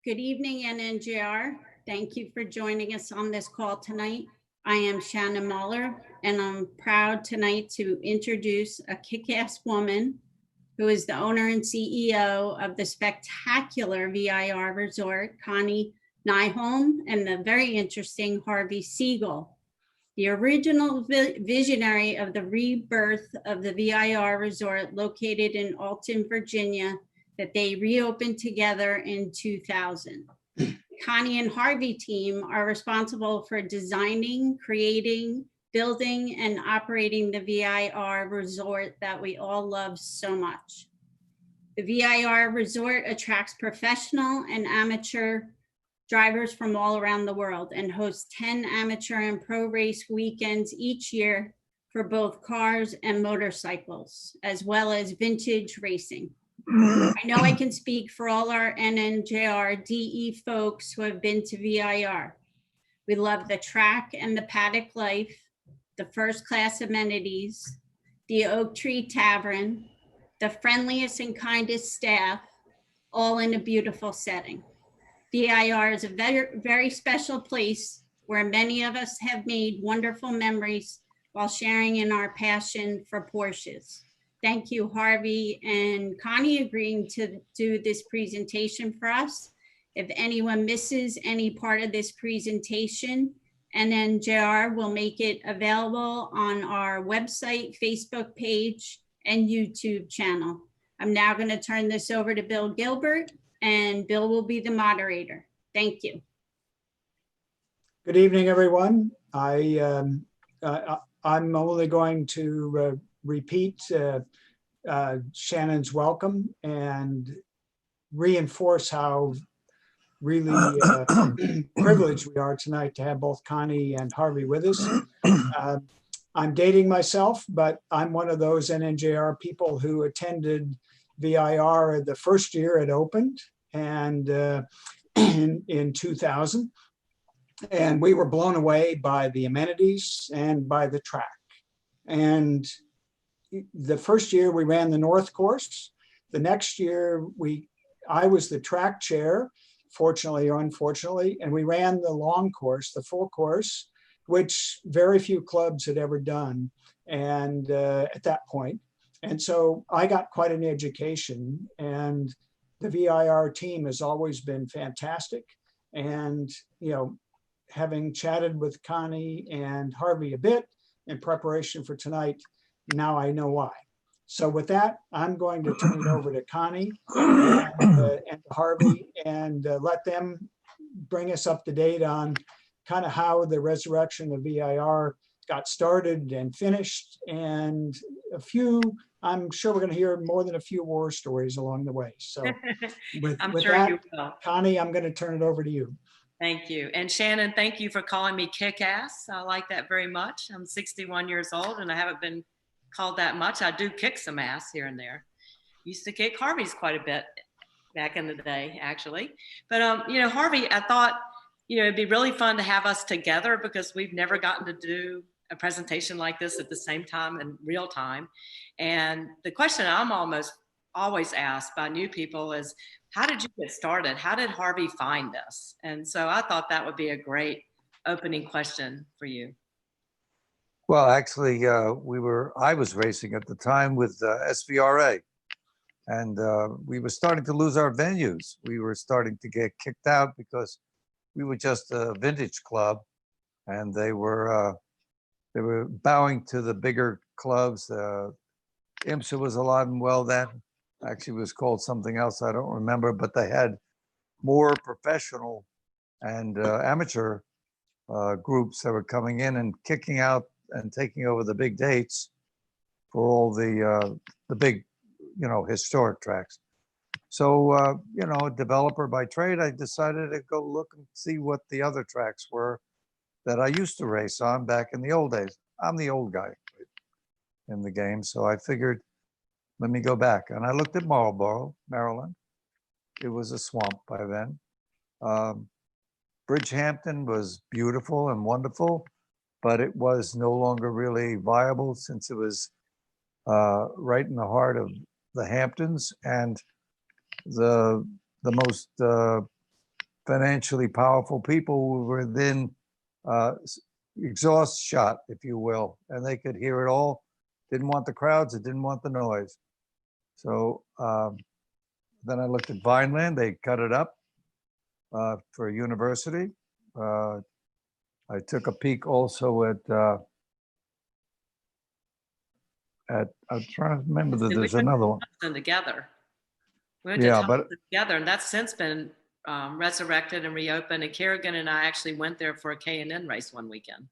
Good evening, NNJR. Thank you for joining us on this call tonight. I am Shannon Muller, and I'm proud tonight to introduce a kick-ass woman who is the owner and CEO of the spectacular VIR resort, Connie Nyholm, and the very interesting Harvey Siegal, the original visionary of the rebirth of the VIR resort located in Alton, Virginia, that they reopened together in 2000. Connie and Harvey team are responsible for designing, creating, building, and operating the VIR resort that we all love so much. The VIR resort attracts professional and amateur drivers from all around the world and hosts 10 amateur and pro race weekends each year for both cars and motorcycles, as well as vintage racing. I know I can speak for all our NNJR DE folks who have been to VIR. We love the track and the paddock life, the first class amenities, the Oak Tree Tavern, the friendliest and kindest staff, all in a beautiful setting. VIR is a very, very special place where many of us have made wonderful memories while sharing in our passion for Porsches. Thank you, Harvey and Connie, agreeing to do this presentation for us. If anyone misses any part of this presentation, NNJR will make it available on our website, Facebook page, and YouTube channel. I'm now going to turn this over to Bill Gilbert, and Bill will be the moderator. Thank you. Good evening, everyone. I'm only going to repeat Shannon's welcome and reinforce how really privileged we are tonight to have both Connie and Harvey with us. I'm dating myself, but I'm one of those NNJR people who attended VIR the first year it opened, and in 2000. And we were blown away by the amenities and by the track. And the first year we ran the North course. The next year I was the track chair, fortunately or unfortunately, and we ran the long course, the full course, which very few clubs had ever done. And at that point. And so I got quite an education, and the VIR team has always been fantastic. And, having chatted with Connie and Harvey a bit in preparation for tonight, now I know why. So with that, I'm going to turn it over to Connie and Harvey and let them bring us up to date on kind of how the resurrection of VIR got started and finished, and I'm sure we're going to hear more than a few war stories along the way. So with sure that, you will. Connie, I'm going to turn it over to you. Thank you. And Shannon, thank you for calling me kick-ass. I like that very much. I'm 61 years old and I haven't been called that much. I do kick some ass here and there. Used to kick Harvey's quite a bit back in the day, actually. But, Harvey, I thought, it'd be really fun to have us together because we've never gotten to do a presentation like this at the same time in real time. And the question I'm almost always asked by new people is, how did you get started? How did Harvey find us? And so I thought that would be a great opening question for you. Well, actually, I was racing at the time with SVRA, and we were starting to lose our venues. We were starting to get kicked out because we were just a vintage club, and they were bowing to the bigger clubs. IMSA was alive and well then. Actually, it was called something else, I don't remember, but they had more professional and amateur groups that were coming in and kicking out and taking over the big dates for all the big, historic tracks. So, a developer by trade, I decided to go look and see what the other tracks were that I used to race on back in the old days. I'm the old guy in the game, so I figured, let me go back. And I looked at Marlboro, Maryland. It was a swamp by then. Bridgehampton was beautiful and wonderful, but it was no longer really viable since it was right in the heart of the Hamptons, and the most financially powerful people who were within exhaust shot, if you will, and they could hear it all. Didn't want the crowds, it didn't want the noise. So then I looked at Vineland, they cut it up for a university. I took a peek also at I'm trying to remember that We there's went to another one. Thompson together. We went to Yeah, but Thompson together, and that's since been resurrected and reopened. And Kerrigan and I actually went there for a K&N race one weekend.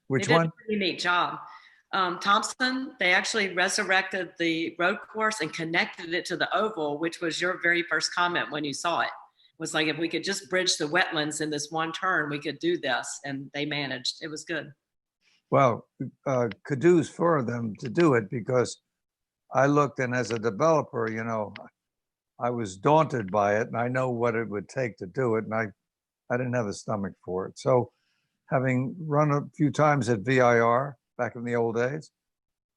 which They did one? a pretty neat job. Thompson, they actually resurrected the road course and connected it to the oval, which was your very first comment when you saw it. Was like, if we could just bridge the wetlands in this one turn, we could do this. And they managed. It was good. Well, kudos for them to do it, because I looked, and as a developer, you know, I was daunted by it, and I know what it would take to do it, and I didn't have the stomach for it. So having run a few times at VIR back in the old days,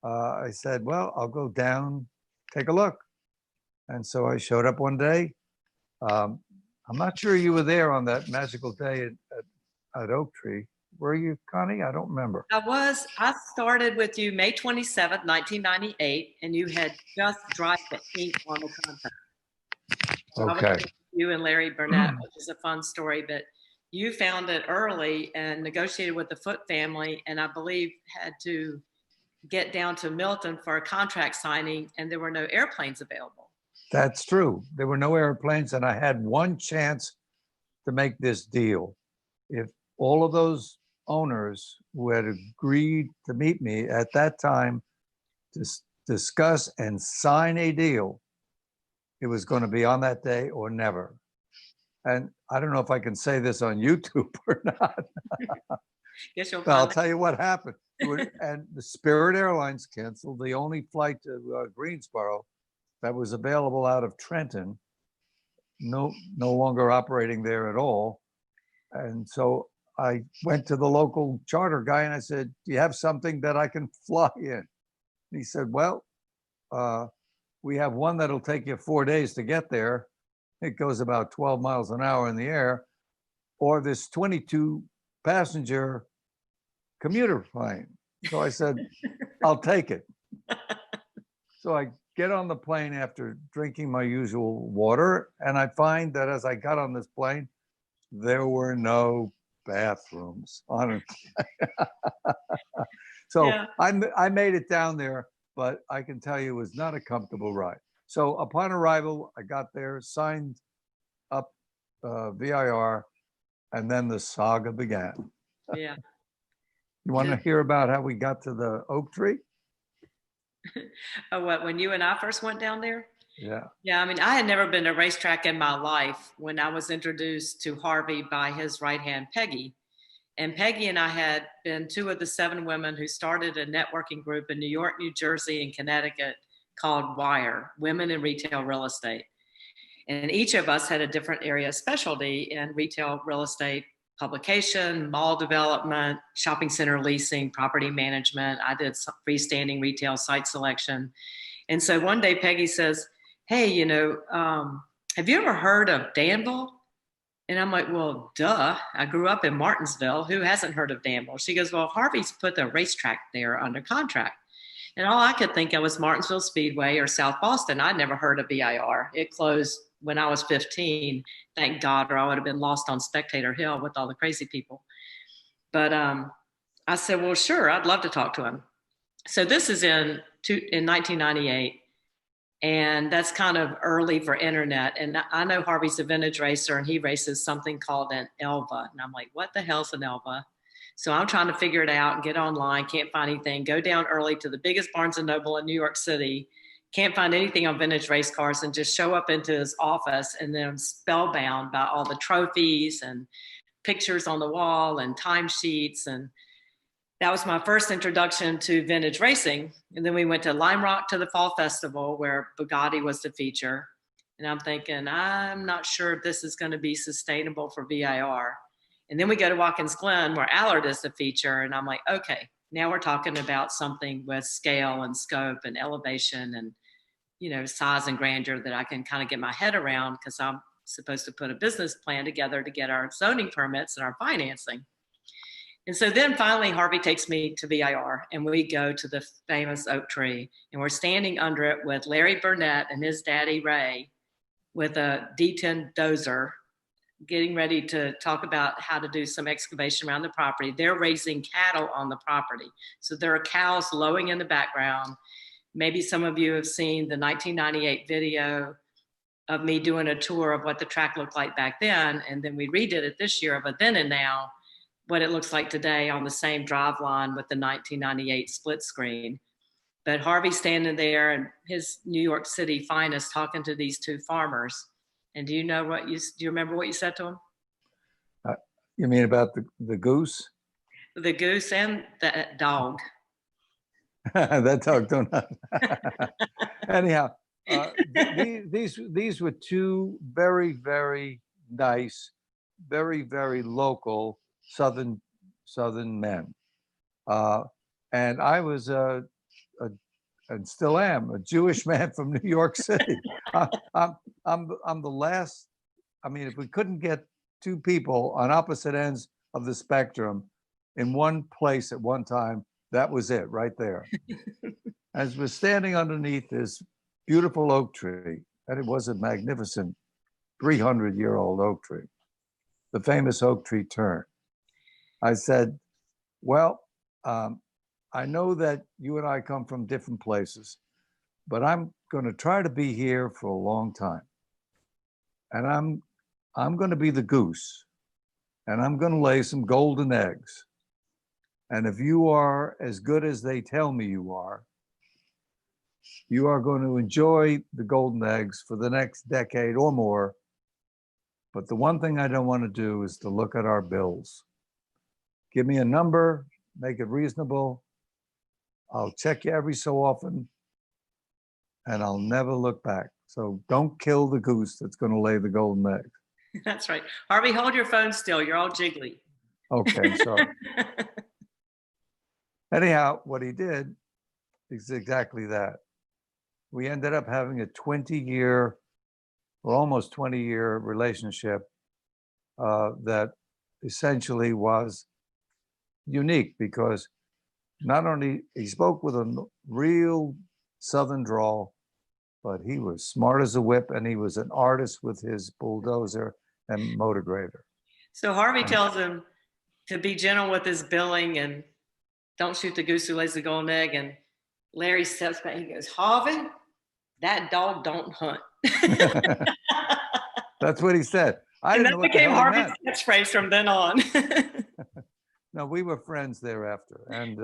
I said, well, I'll go down, take a look. And so I showed up one day. I'm not sure you were there on that magical day at Oak Tree. Were you, Connie? I don't remember. I started with you May 27th, 1998, and you had just dried the ink on the contract. So I was Okay. with you and Larry Burnett, which is a fun story, but you found it early and negotiated with the Foote family, and I believe had to get down to Milton for a contract signing, and there were no airplanes available. That's true. There were no airplanes, and I had one chance to make this deal. If all of those owners who had agreed to meet me at that time to discuss and sign a deal, it was going to be on that day or never. And I don't know if I can say this on YouTube or not. Guess you'll But I'll find tell you what happened. And the Spirit Airlines canceled the only flight to Greensboro that was available out of Trenton, no longer operating there at all. And so I went to the local charter guy and I said, do you have something that I can fly in? And he said, well, we have one that'll take you 4 days to get there. It goes about 12 miles an hour in the air, or this 22 passenger commuter plane. So I said, I'll take it. So I get on the plane after drinking my usual water, and I find that as I got on this plane, there were no bathrooms on it. So Yeah. I made it down there, but I can tell you it was not a comfortable ride. So upon arrival, I got there, signed up VIR, and then the saga began. Yeah. You want to hear about how we got to the Oak Tree? Oh, what, when you and I first went down there? Yeah. Yeah, I mean, I had never been to a racetrack in my life when I was introduced to Harvey by his right hand, Peggy. And Peggy and I had been two of the 7 women who started a networking group in New York, New Jersey, and Connecticut called VIR, Women in Retail Real Estate. And each of us had a different area of specialty in retail real estate, publication, mall development, shopping center leasing, property management. I did some freestanding retail site selection. And so one day Peggy says, hey, you know, have you ever heard of Danville? And I'm like, well, duh. I grew up in Martinsville. Who hasn't heard of Danville? She goes, well, Harvey's put the racetrack there under contract. And all I could think of was Martinsville Speedway or South Boston. I'd never heard of VIR. It closed when I was 15, thank God, or I would have been lost on Spectator Hill with all the crazy people. But I said, well, sure, I'd love to talk to him. So this is in 1998. And that's kind of early for internet. And I know Harvey's a vintage racer and he races something called an Elva. And I'm like, what the hell's an Elva? So I'm trying to figure it out and get online, can't find anything, go down early to the biggest Barnes and Noble in New York City, can't find anything on vintage race cars, and just show up into his office and then I'm spellbound by all the trophies and pictures on the wall and timesheets. And that was my first introduction to vintage racing. And then we went to Lime Rock to the Fall Festival where Bugatti was the feature. And I'm thinking, I'm not sure if this is going to be sustainable for VIR. And then we go to Watkins Glen where Allard is the feature. And I'm like, okay, now we're talking about something with scale and scope and elevation and, you know, size and grandeur that I can kind of get my head around, because I'm supposed to put a business plan together to get our zoning permits and our financing. And so then finally, Harvey takes me to VIR and we go to the famous oak tree, and we're standing under it with Larry Burnett and his daddy, Ray, with a D10 dozer, getting ready to talk about how to do some excavation around the property. They're raising cattle on the property. So there are cows lowing in the background. Maybe some of you have seen the 1998 video of me doing a tour of what the track looked like back then. And then we redid it this year of a then and now, what it looks like today on the same drive line with the 1998 split screen. But Harvey's standing there and his New York City finest talking to these two farmers. And do you remember what you said to him? You mean about the goose? The goose and the dog. That dog don't know. Anyhow, these were two very, very nice, very, very local Southern men. And I was and still am a Jewish man from New York City. I'm the last. I mean, if we couldn't get two people on opposite ends of the spectrum in one place at one time, that was it right there. As we're standing underneath this beautiful oak tree, and it was a magnificent 300-year-old oak tree, the famous oak tree turn. I said, well, I know that you and I come from different places, but I'm going to try to be here for a long time. And I'm going to be the goose, and I'm going to lay some golden eggs. And if you are as good as they tell me you are going to enjoy the golden eggs for the next decade or more. But the one thing I don't want to do is to look at our bills. Give me a number, make it reasonable. I'll check you every so often, and I'll never look back. So don't kill the goose that's going to lay the golden eggs. That's right. Harvey, hold your phone still. You're all jiggly. Okay, sorry. Anyhow, what he did is exactly that. We ended up having a 20-year or almost 20-year relationship that essentially was unique, because not only he spoke with a real Southern drawl, but he was smart as a whip, and he was an artist with his bulldozer and motor grader. So Harvey tells him to be gentle with his billing and don't shoot the goose who lays the golden egg. And Larry steps back, he goes, Harvey, that dog don't hunt. That's what he said. And that became Harvey's catchphrase from then on. No, we were friends thereafter. And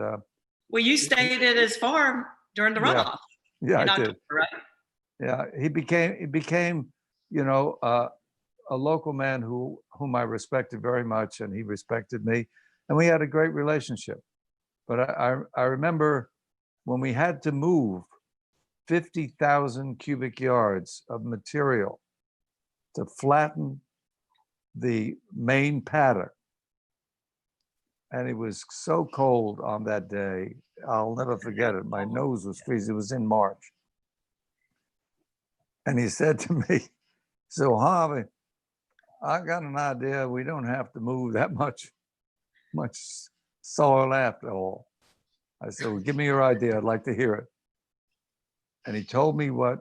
well, you stayed at his farm during the runoff. Yeah, I did. October, right? Yeah, he became, you know, a local man whom I respected very much, and he respected me, and we had a great relationship. But I remember when we had to move 50,000 cubic yards of material to flatten the main paddock. And it was so cold on that day, I'll never forget it. My nose was freezing. It was in March. And he said to me, so Harvey, I got an idea. We don't have to move that much soil after all. I said, well, give me your idea. I'd like to hear it. And he told me what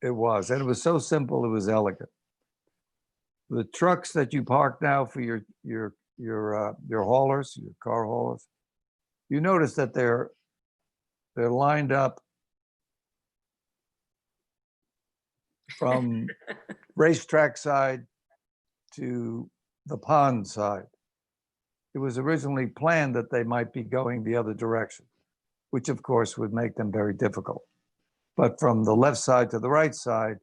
it was. And it was so simple, it was elegant. The trucks that you park now for your haulers, your car haulers, you notice that they're lined up from racetrack side to the pond side. It was originally planned that they might be going the other direction, which of course would make them very difficult. But from the left side to the right side,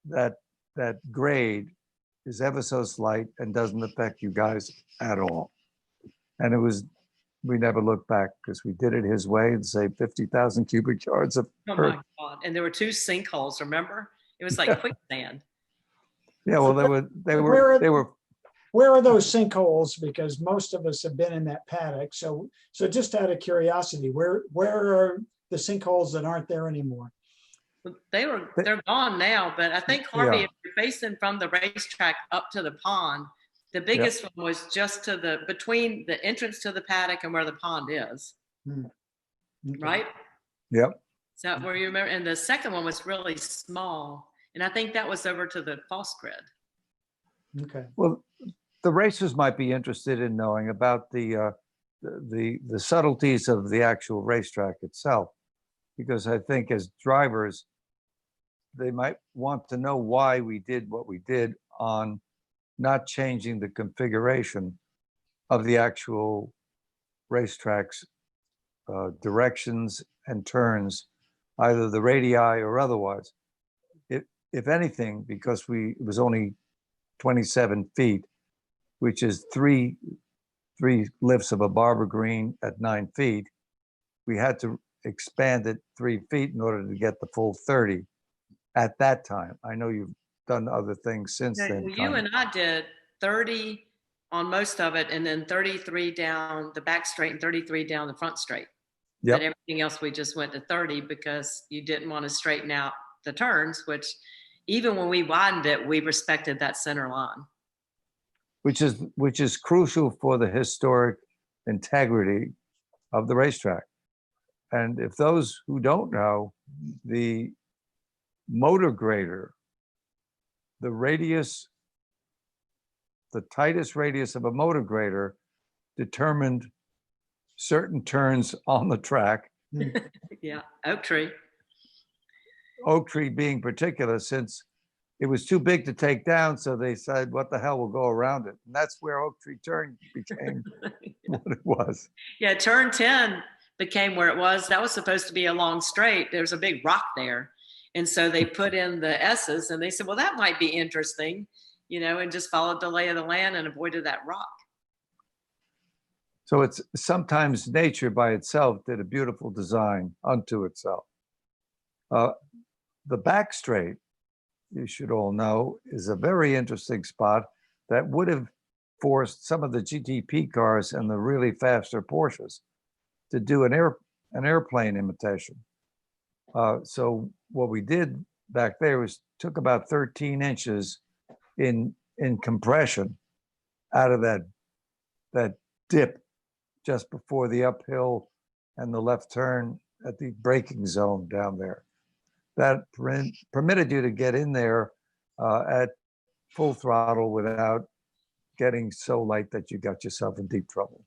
that grade is ever so slight and doesn't affect you guys at all. And we never looked back because we did it his way and saved 50,000 cubic yards of earth. Oh my God. And there were 2 sinkholes, remember? It was like quicksand. Yeah, well, they were. Where are those sinkholes? Because most of us have been in that paddock. So just out of curiosity, where are the sinkholes that aren't there anymore? They're gone now, but I think Harvey, if you're facing from the racetrack up to the pond, the biggest one was just to between the entrance to the paddock and where the pond is. Okay. Right? Yep. Is that where you remember? And the second one was really small. And I think that was over to the false grid. Okay. Well, the racers might be interested in knowing about the subtleties of the actual racetrack itself, because I think as drivers, they might want to know why we did what we did on not changing the configuration of the actual racetrack's directions and turns, either the radii or otherwise. If anything, because it was only 27 feet, which is three lifts of a barber green at 9 feet, we had to expand it 3 feet in order to get the full 30 at that time. I know you've done other things since then. Well, you and I did 30 on most of it, and then 33 down the back straight and 33 down the front straight. Yep. But everything else we just went to 30 because you didn't want to straighten out the turns, which even when we widened it, we respected that center line. Which is crucial for the historic integrity of the racetrack. And if those who don't know, the motor grader, the tightest radius of a motor grader determined certain turns on the track. Yeah, oak tree. Oak tree being particular, since it was too big to take down, so they said, what the hell, will go around it. And that's where Oak Tree Turn became what it was. Yeah, turn 10 became where it was. That was supposed to be a long straight. There's a big rock there. And so they put in the S's and they said, well, that might be interesting, and just followed the lay of the land and avoided that rock. So it's sometimes nature by itself did a beautiful design unto itself. The back straight, you should all know, is a very interesting spot that would have forced some of the GTP cars and the really faster Porsches to do an airplane imitation. So what we did back there was took about 13 inches in compression out of that dip just before the uphill and the left turn at the braking zone down there. That permitted you to get in there at full throttle without getting so light that you got yourself in deep trouble.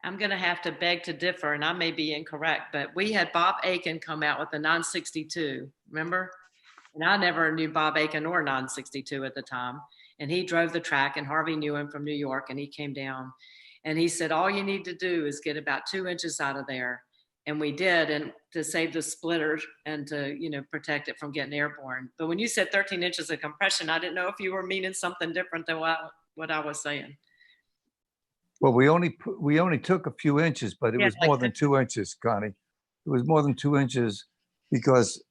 I'm going to have to beg to differ, and I may be incorrect, but we had Bob Aiken come out with the 962, remember? And I never knew Bob Aiken or 962 at the time. And he drove the track, and Harvey knew him from New York, and he came down. And he said, all you need to do is get about 2 inches out of there. And we did, and to save the splitters and to, protect it from getting airborne. But when you said 13 inches of compression, I didn't know if you were meaning something different than what I was saying. Well, we only took a few inches, but it was more than 2 inches, Connie. It was more than 2 inches because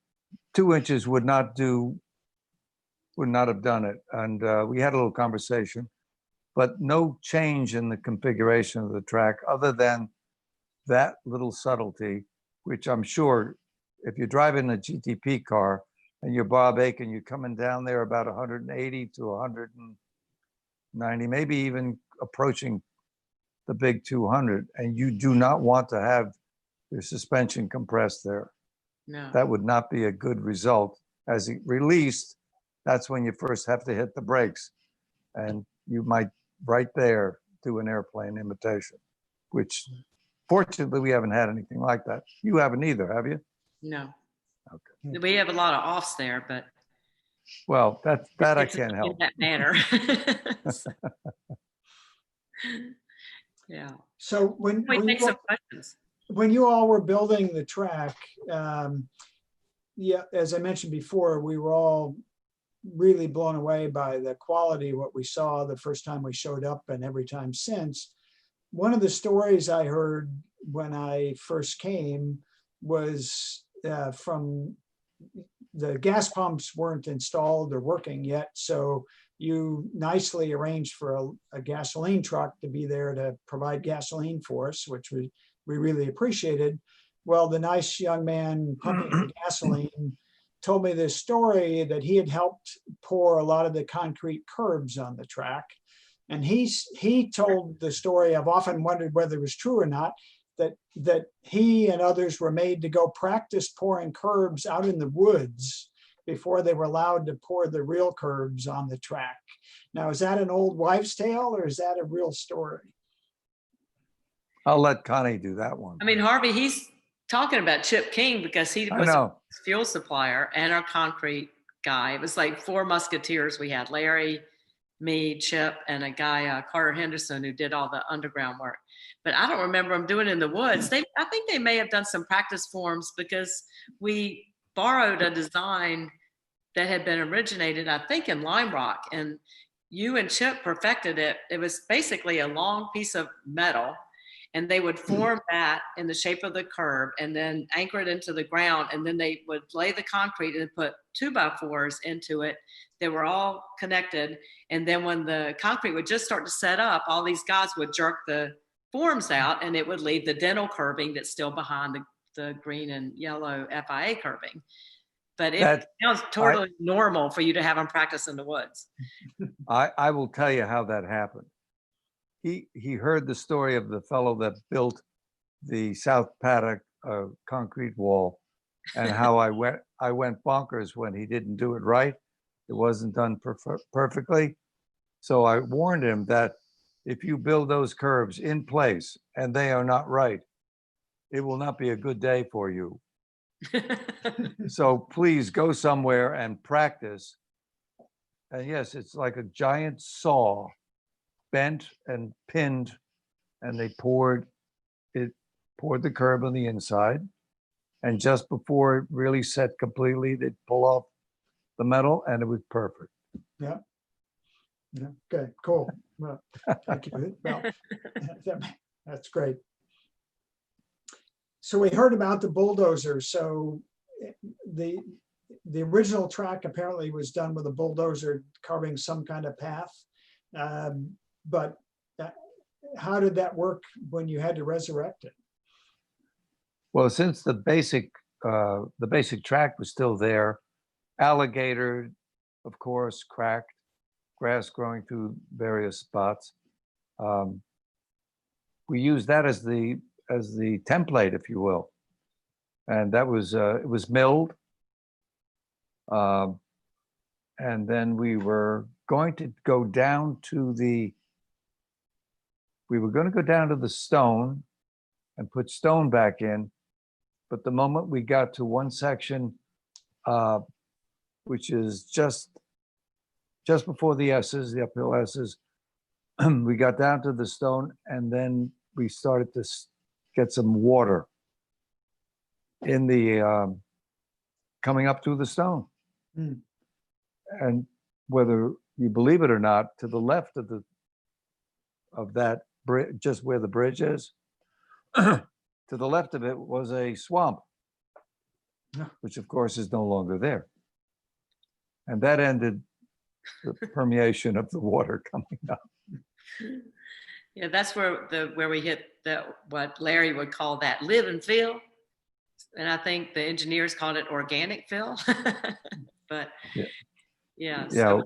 2 inches would not have done it. And we had a little conversation, but no change in the configuration of the track other than that little subtlety, which I'm sure if you're driving a GTP car and you're Bob Aiken, you're coming down there about 180 to 190, maybe even approaching the big 200, and you do not want to have your suspension compressed there. No. That would not be a good result. As it released, that's when you first have to hit the brakes, and you might right there do an airplane imitation, which fortunately we haven't had anything like that. You haven't either, have you? No. Okay. We have a lot of offs there, but well, that I can't help. In that manner. Yeah. So when Take some questions. When you all were building the track, yeah, as I mentioned before, we were all really blown away by the quality of what we saw the first time we showed up and every time since. One of the stories I heard when I first came was from the gas pumps weren't installed or working yet. So you nicely arranged for a gasoline truck to be there to provide gasoline for us, which we really appreciated. Well, the nice young man pumping the gasoline told me this story that he had helped pour a lot of the concrete curbs on the track. And he told the story, I've often wondered whether it was true or not, that he and others were made to go practice pouring curbs out in the woods before they were allowed to pour the real curbs on the track. Now, is that an old wives' tale or is that a real story? I'll let Connie do that one. I mean, Harvey, he's talking about Chip King because he I was know. a fuel supplier and our concrete guy. It was like 4 musketeers. We had Larry, me, Chip, and a guy, Carter Henderson, who did all the underground work. But I don't remember them doing it in the woods. I think they may have done some practice forms because we borrowed a design that had been originated, I think, in Lime Rock. And you and Chip perfected it. It was basically a long piece of metal, and they would form that in the shape of the curb and then anchor it into the ground. And then they would lay the concrete and put 2x4s into it. They were all connected. And then when the concrete would just start to set up, all these guys would jerk the forms out and it would leave the dental curbing that's still behind the green and yellow FIA curbing. But it sounds totally normal for you to have them practice in the woods. I will tell you how that happened. He heard the story of the fellow that built the South Paddock concrete wall, and how I went bonkers when he didn't do it right. It wasn't done perfectly. So I warned him that if you build those curbs in place and they are not right, it will not be a good day for you. So please go somewhere and practice. And yes, it's like a giant saw, bent and pinned, and they poured the curb on the inside. And just before it really set completely, they'd pull off the metal and it was perfect. Yeah. Yeah. Okay, cool. Well, thank you. Well, that's great. So we heard about the bulldozer. So the original track apparently was done with a bulldozer carving some kind of path. But how did that work when you had to resurrect it? Well, since the basic track was still there, alligator, of course, cracked, grass growing through various spots. We used that as the template, if you will, and that was it was milled, and then we were going to go down to the stone and put stone back in, but the moment we got to one section, which is just before the S's, the uphill S's, we got down to the stone, and then we started to get some water in the coming up through the stone. Mm. And whether you believe it or not, to the left of that bridge, just where the bridge is, to the left of it was a swamp, which of course is no longer there. And that ended the permeation of the water coming up. Yeah, that's where we hit what Larry would call that live and fill. And I think the engineers called it organic fill. But yeah. So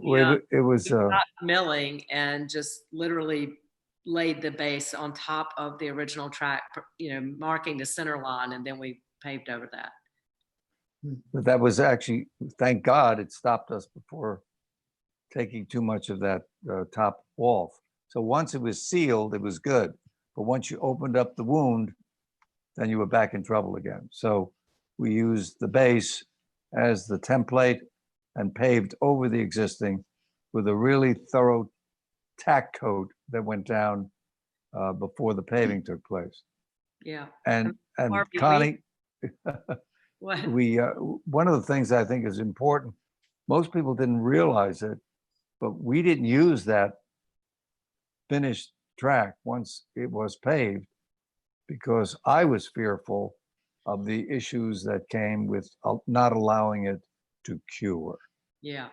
it was we stopped milling and just literally laid the base on top of the original track, marking the center line, and then we paved over that. But that was actually, thank God, it stopped us before taking too much of that top off. So once it was sealed, it was good. But once you opened up the wound, then you were back in trouble again. So we used the base as the template and paved over the existing with a really thorough tack coat that went down before the paving took place. Yeah. And Harvey, Connie, what? One of the things I think is important, most people didn't realize it, but we didn't use that finished track once it was paved because I was fearful of the issues that came with not allowing it to cure. Yeah.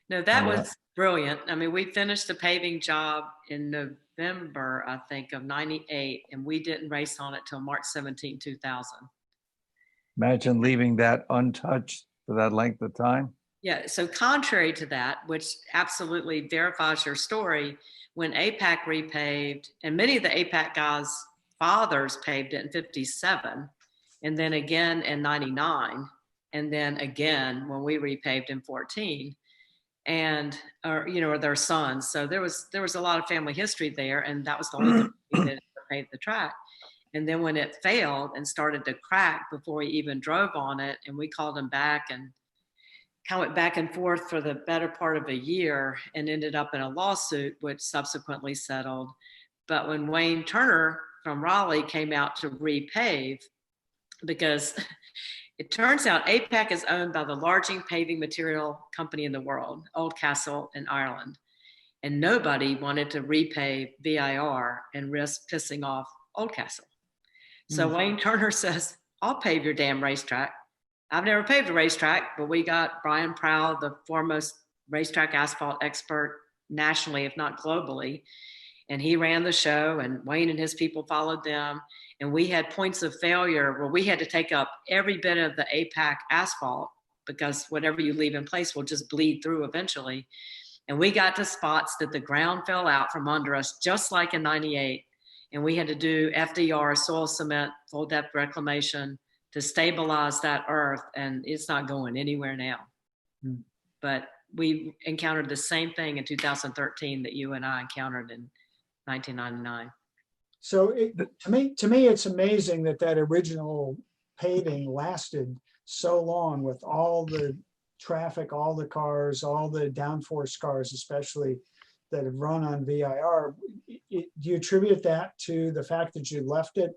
No, that was brilliant. I mean, we finished the paving job in November, I think, of '98, and we didn't race on it till March 17, 2000. Imagine leaving that untouched for that length of time? Yeah, so contrary to that, which absolutely verifies your story, when APAC repaved, and many of the APAC guys' fathers paved it in 57, and then again in 99, and then again when we repaved in 14, and or their sons. So there was a lot of family history there, and that was the only time we did pave the track. And then when it failed and started to crack before we even drove on it, and we called them back and kind of went back and forth for the better part of a year and ended up in a lawsuit, which subsequently settled. But when Wayne Turner from Raleigh came out to repave, because it turns out APAC is owned by the largest paving material company in the world, Oldcastle in Ireland. And nobody wanted to repave VIR and risk pissing off Oldcastle. So Wayne Turner says, I'll pave your damn racetrack. I've never paved a racetrack, but we got Brian Prowl, the foremost racetrack asphalt expert nationally, if not globally. And he ran the show, and Wayne and his people followed them. And we had points of failure where we had to take up every bit of the APAC asphalt, because whatever you leave in place will just bleed through eventually. And we got to spots that the ground fell out from under us, just like in 98. And we had to do FDR, soil cement, full depth reclamation, to stabilize that earth, and it's not going anywhere now. But we encountered the same thing in 2013 that you and I encountered in 1999. So to me, it's amazing that original paving lasted so long with all the traffic, all the cars, all the downforce cars, especially that have run on VIR. Do you attribute that to the fact that you left it,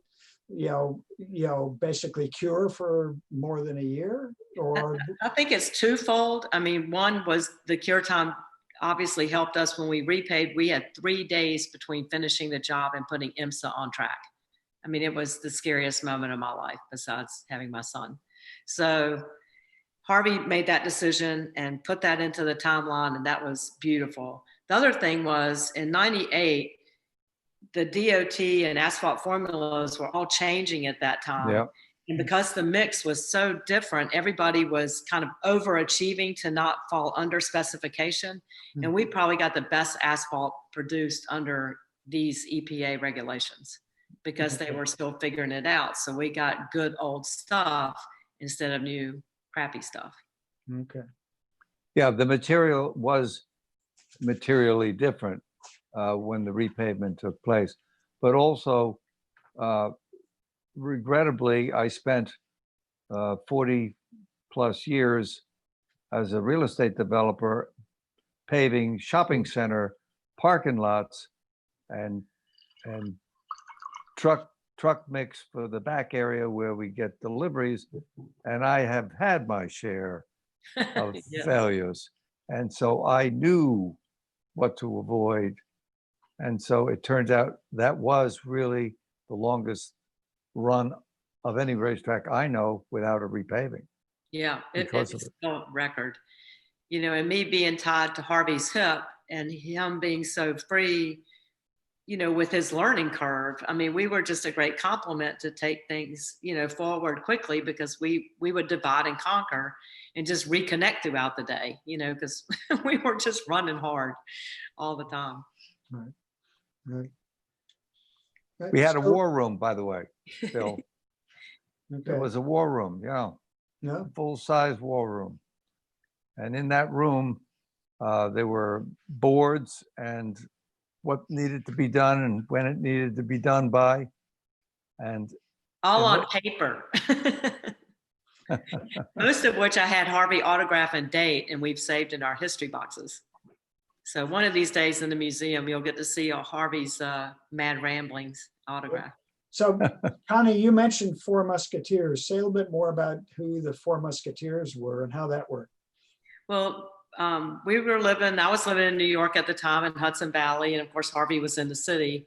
basically cure for more than a year? Or I think it's twofold. I mean, one was the cure time obviously helped us when we repaved. We had 3 days between finishing the job and putting IMSA on track. I mean, it was the scariest moment of my life besides having my son. So Harvey made that decision and put that into the timeline, and that was beautiful. The other thing was in 98, the DOT and asphalt formulas were all changing at that time. Yeah. And because the mix was so different, everybody was kind of overachieving to not fall under specification. And we probably got the best asphalt produced under these EPA regulations because they were still figuring it out. So we got good old stuff instead of new crappy stuff. okay. Yeah, the material was materially different when the repavement took place, but also regrettably, I spent 40 plus years as a real estate developer paving shopping center parking lots and truck mix for the back area where we get deliveries, and I have had my share of Yeah. failures, and so I knew what to avoid. And so it turns out that was really the longest run of any racetrack I know without a repaving. Yeah, Because it's of it. still a record. And me being tied to Harvey's hip and him being so free, with his learning curve. I mean, we were just a great complement to take things, forward quickly because we would divide and conquer and just reconnect throughout the day, because we were just running hard all the time. Right. We had a So- war room, by the way, Bill. Okay. It was a war room, yeah, No? full-size war room. And in that room, there were boards and what needed to be done and when it needed to be done by. And All And on paper. Most of which I had Harvey autograph and date, and we've saved in our history boxes. So one of these days in the museum, you'll get to see Harvey's mad ramblings autograph. So Connie, you mentioned Four Musketeers. Say a little bit more about who the Four Musketeers were and how that worked. Well, I was living in New York at the time in Hudson Valley. And of course, Harvey was in the city.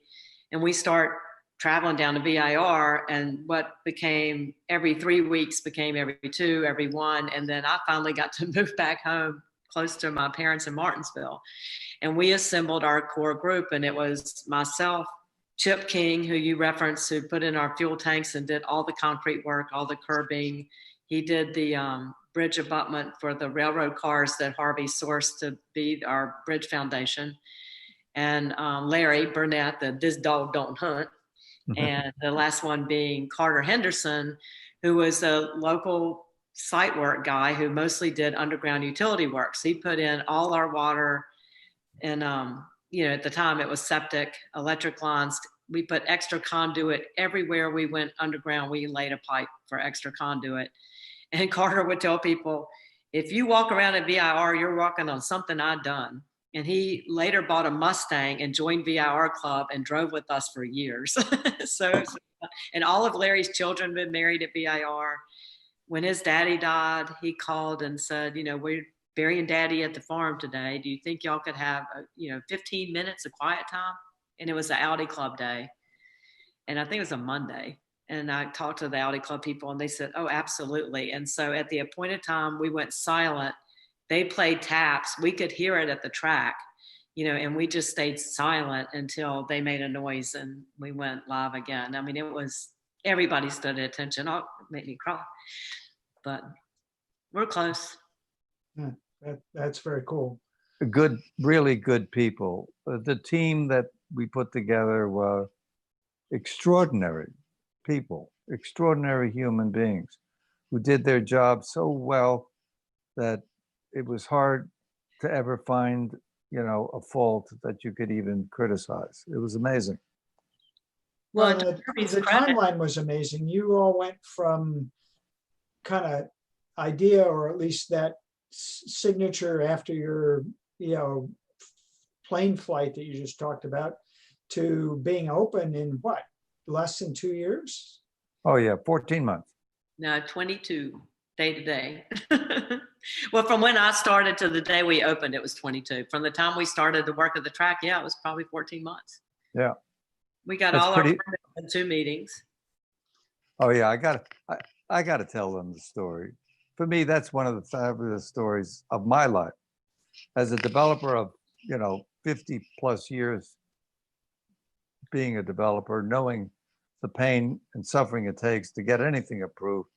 And we start traveling down to VIR, and what became every 3 weeks became every 2, every 1. And then I finally got to move back home close to my parents in Martinsville. And we assembled our core group, and it was myself, Chip King, who you referenced, who put in our fuel tanks and did all the concrete work, all the curbing. He did the bridge abutment for the railroad cars that Harvey sourced to be our bridge foundation. And Larry Burnett, this dog don't hunt. And the last one being Carter Henderson, who was a local site work guy who mostly did underground utility work. So he put in all our water and, at the time it was septic, electric lines. We put extra conduit everywhere we went underground. We laid a pipe for extra conduit. And Carter would tell people, if you walk around at VIR, you're walking on something I've done. And he later bought a Mustang and joined VIR Club and drove with us for years. And all of Larry's children been married at VIR. When his daddy died, he called and said, we're burying daddy at the farm today. Do you think y'all could have, 15 minutes of quiet time? And it was the Audi Club day. And I think it was a Monday. And I talked to the Audi Club people and they said, oh, absolutely. And so at the appointed time, we went silent. They played taps. We could hear it at the track, and we just stayed silent until they made a noise and we went live again. I mean, it was, everybody stood at attention. Oh, it made me cry, but we're close. Yeah, that's very cool. Good, really good people. The team that we put together were extraordinary people, extraordinary human beings who did their job so well that it was hard to ever find, a fault that you could even criticize. It was amazing. Well, the timeline was amazing. You all went from kind of idea, or at least that signature after your, plane flight that you just talked about, to being open in what, less than 2 years? Oh yeah, 14 months. No, 22 day to day. Well, from when I started to the day we opened, it was 22. From the time we started the work of the track, it was probably 14 months. Yeah. We got That's all pretty... our permits in 2 meetings. Oh yeah, I got to tell them the story. For me, that's one of the fabulous stories of my life. As a developer of, 50 plus years being a developer, knowing the pain and suffering it takes to get anything approved,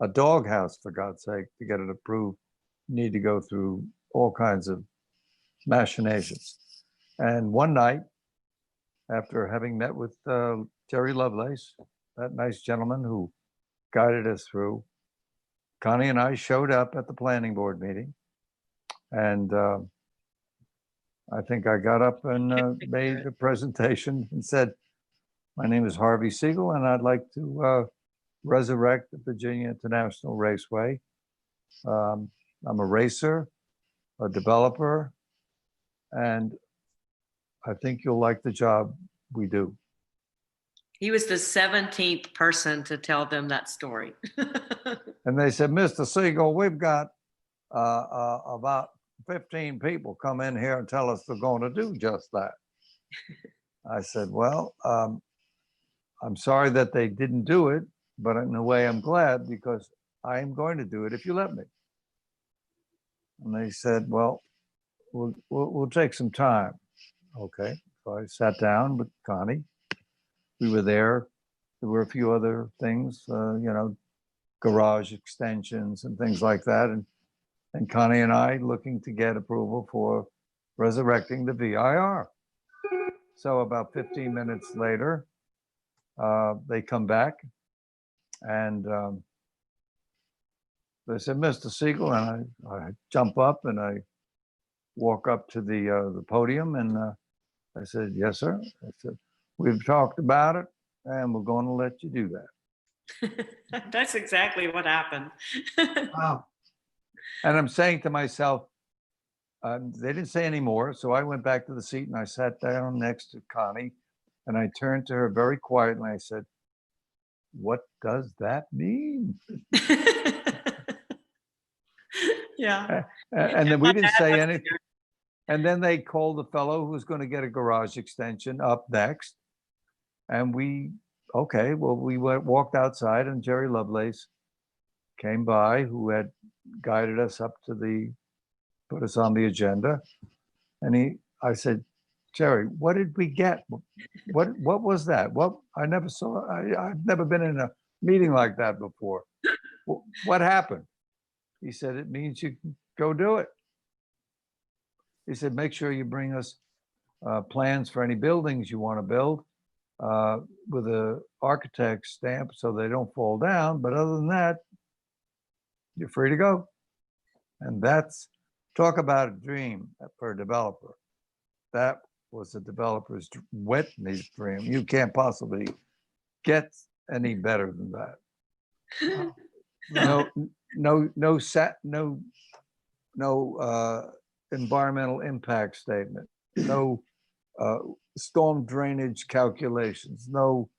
a doghouse, for God's sake, to get it approved, you need to go through all kinds of machinations. And one night, after having met with Jerry Lovelace, that nice gentleman who guided us through, Connie and I showed up at the planning board meeting. And I think I got up and made a presentation and said, my name is Harvey Siegal, and I'd like to resurrect the Virginia International Raceway. I'm a racer, a developer, and I think you'll like the job we do. He was the 17th person to tell them that story. And they said, Mr. Siegal, we've got about 15 people come in here and tell us they're going to do just that. I said, well, I'm sorry that they didn't do it, but in a way I'm glad, because I am going to do it if you let me. And they said, well, we'll take some time. Okay, so I sat down with Connie. We were there. There were a few other things, garage extensions and things like that. And Connie and I looking to get approval for resurrecting the VIR. So about 15 minutes later, they come back and they said, Mr. Siegal, and I jump up and I walk up to the podium and I said, yes, sir. I said, we've talked about it and we're going to let you do that. That's exactly what happened. Wow. And I'm saying to myself, they didn't say any more. So I went back to the seat and I sat down next to Connie and I turned to her very quietly and I said, what does that mean? Yeah. And then we didn't say anything. And then they called the fellow who was going to get a garage extension up next. And we walked outside and Jerry Lovelace came by, who had guided us up to put us on the agenda. And I said, Jerry, what did we get? What was that? I've never been in a meeting like that before. What happened? He said, it means you can go do it. He said, make sure you bring us plans for any buildings you want to build with a architect's stamp so they don't fall down. But other than that, you're free to go. And that's, talk about a dream for a developer. That was a developer's wet dream. You can't possibly get any better than that. No environmental impact statement, no storm drainage calculations, no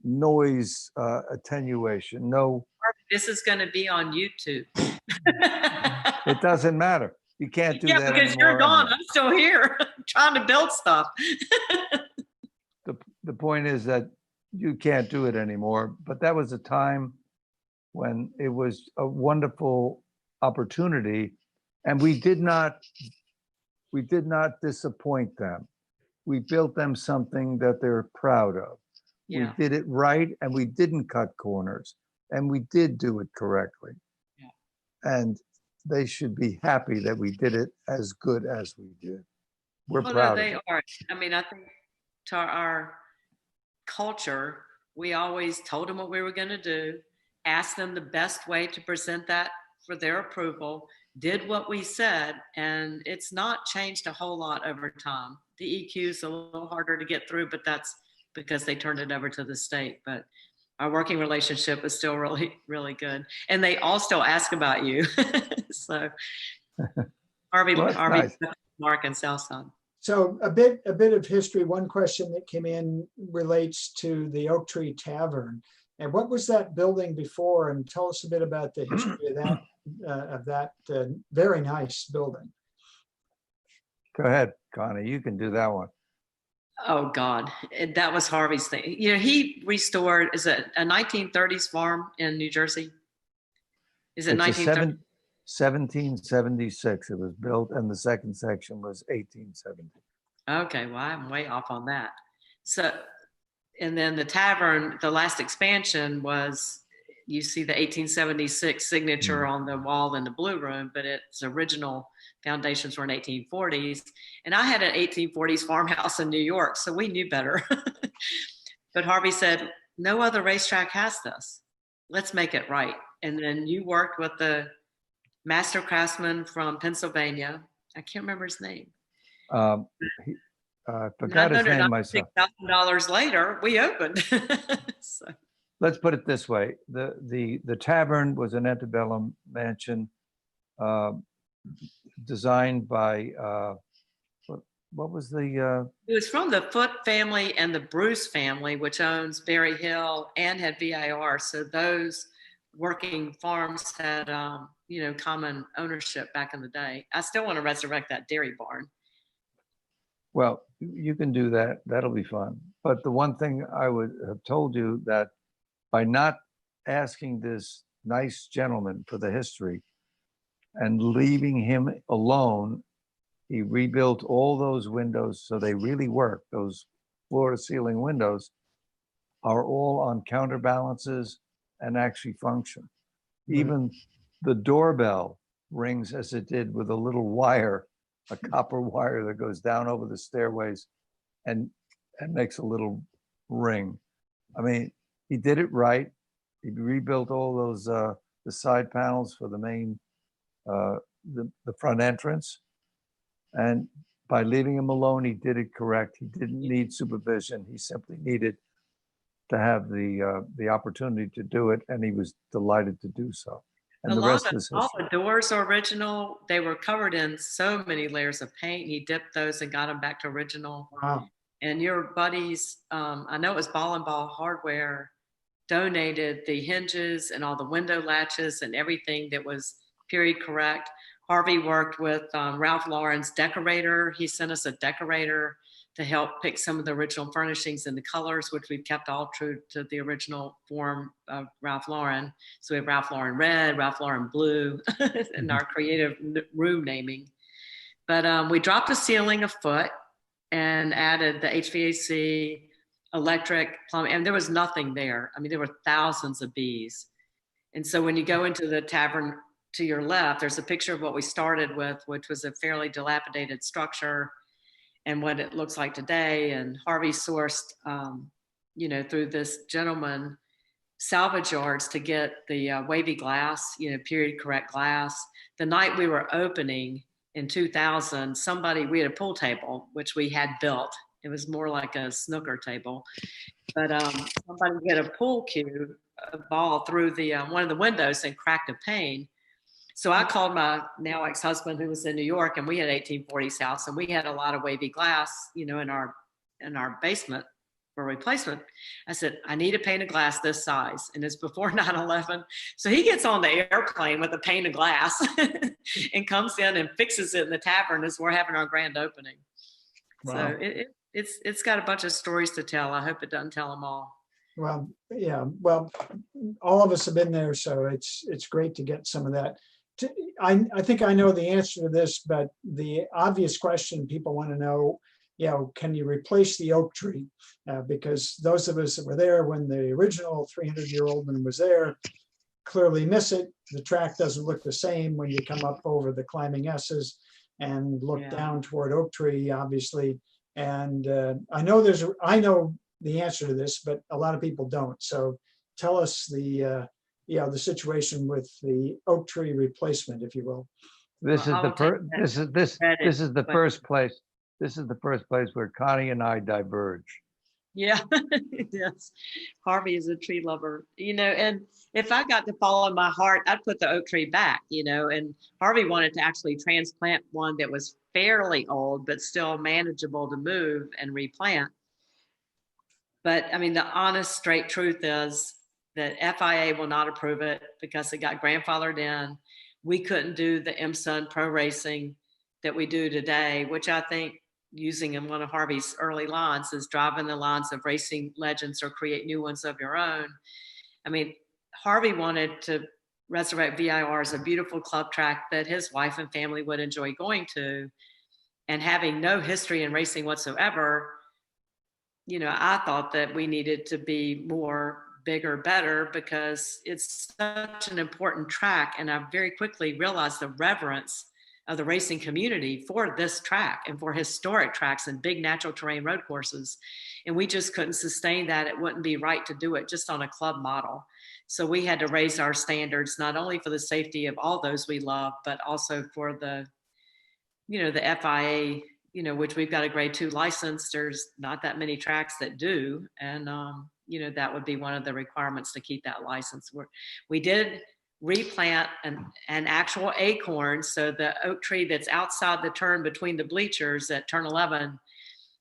noise attenuation, no. This is going to be on YouTube. It doesn't matter. You can't do yeah, that because anymore you're gone. anyway. I'm still here trying to build stuff. The point is that you can't do it anymore, but that was a time when it was a wonderful opportunity, and we did not disappoint them. We built them something that they're proud of. Yeah. We did it right, and we didn't cut corners, and we did do it correctly. Yeah. And they should be happy that we did it as good as we did. We're proud of They it. are. I mean, I think to our culture, we always told them what we were going to do, asked them the best way to present that for their approval, did what we said, and it's not changed a whole lot over time. The EQ is a little harder to get through, but that's because they turned it over to the state. But our working relationship is still really, really good. And they all still ask about you. So Harvey, Well, nice. Mark and Southside. So a bit of history. One question that came in relates to the Oak Tree Tavern. And what was that building before? And tell us a bit about the history of that very nice building. Go ahead, Connie, you can do that one. Oh God, that was Harvey's thing. You know, he restored, is it a 1930s farm in New Jersey? Is it It's 1930? 1776 it was built, and the second section was 1870. Okay, well, I'm way off on that. So, and then the tavern, the last expansion was, you see the 1876 signature on the wall in the blue room, but its original foundations were in 1840s. And I had an 1840s farmhouse in New York, so we knew better. But Harvey said, no other racetrack has this. Let's make it right. And then you worked with the master craftsman from Pennsylvania. I can't remember his name. I forgot his name myself. $6,000 later, we opened. So. Let's put it this way: the tavern was an antebellum mansion designed by what was the? It was from the Foote family and the Bruce family, which owns Berry Hill and had VIR. So those working farms had common ownership back in the day. I still want to resurrect that dairy barn. Well, you can do that. That'll be fun. But the one thing I would have told you, that by not asking this nice gentleman for the history and leaving him alone, he rebuilt all those windows so they really work. Those floor to ceiling windows are all on counterbalances and actually function. Even the doorbell rings as it did with a little wire, a copper wire that goes down over the stairways and makes a little ring. I mean, he did it right. He rebuilt all those the side panels for the main the front entrance, and by leaving him alone, he did it correct. He didn't need supervision. He simply needed to have the opportunity to do it, and he was delighted to do so. And the rest is all history. the doors are original. They were covered in so many layers of paint. He dipped those and got them back to original. Wow. And your buddies, I know it was Ball and Ball Hardware, donated the hinges and all the window latches and everything that was period correct. Harvey worked with Ralph Lauren's decorator. He sent us a decorator to help pick some of the original furnishings and the colors, which we've kept all true to the original form of Ralph Lauren. So we have Ralph Lauren red, Ralph Lauren blue, and our creative room naming. But we dropped the ceiling a foot and added the HVAC, electric, plumbing, and there was nothing there. I mean, there were thousands of bees. And so when you go into the tavern to your left, there's a picture of what we started with, which was a fairly dilapidated structure, and what it looks like today. And Harvey sourced, you know, through this gentleman, salvage yards to get the wavy glass, you know, period correct glass. The night we were opening in 2000, we had a pool table, which we had built. It was more like a snooker table. But somebody hit a pool cue, a ball through the one of the windows and cracked a pane. So I called my now ex-husband, who was in New York, and we had 1840s house, and we had a lot of wavy glass, you know, in our basement for replacement. I said, I need a pane of glass this size. And it's before 9/11. So he gets on the airplane with a pane of glass and comes in and fixes it in the tavern as we're having our grand opening. Wow. So it's got a bunch of stories to tell. I hope it doesn't tell them all. Well, yeah, well, all of us have been there, so it's great to get some of that. I think I know the answer to this, but the obvious question people want to know, you know, can you replace the oak tree? Because those of us that were there when the original 300-year-old one was there clearly miss it. The track doesn't look the same when you come up over the climbing S's and look down toward Oak Tree, obviously. And I know the answer to this, but a lot of people don't. So tell us the situation with the oak tree replacement, if you will. This is the first place. This is the first place where Connie and I diverge. Yeah, yes. Harvey is a tree lover, you know, and if I got to follow my heart, I'd put the oak tree back, you know, and Harvey wanted to actually transplant one that was fairly old, but still manageable to move and replant. But I mean, the honest, straight truth is that FIA will not approve it because it got grandfathered in. We couldn't do the MSUN pro racing that we do today, which I think, using in one of Harvey's early lines, is driving the lines of racing legends or create new ones of your own. I mean, Harvey wanted to resurrect VIR as a beautiful club track that his wife and family would enjoy going to. And having no history in racing whatsoever, you know, I thought that we needed to be more bigger, better, because it's such an important track. And I very quickly realized the reverence of the racing community for this track and for historic tracks and big natural terrain road courses. And we just couldn't sustain that. It wouldn't be right to do it just on a club model. So we had to raise our standards, not only for the safety of all those we love, but also for the, you know, the FIA, you know, which we've got a grade 2 license. There's not that many tracks that do. And, you know, that would be one of the requirements to keep that license. We did replant an actual acorn. So the oak tree that's outside the turn between the bleachers at turn 11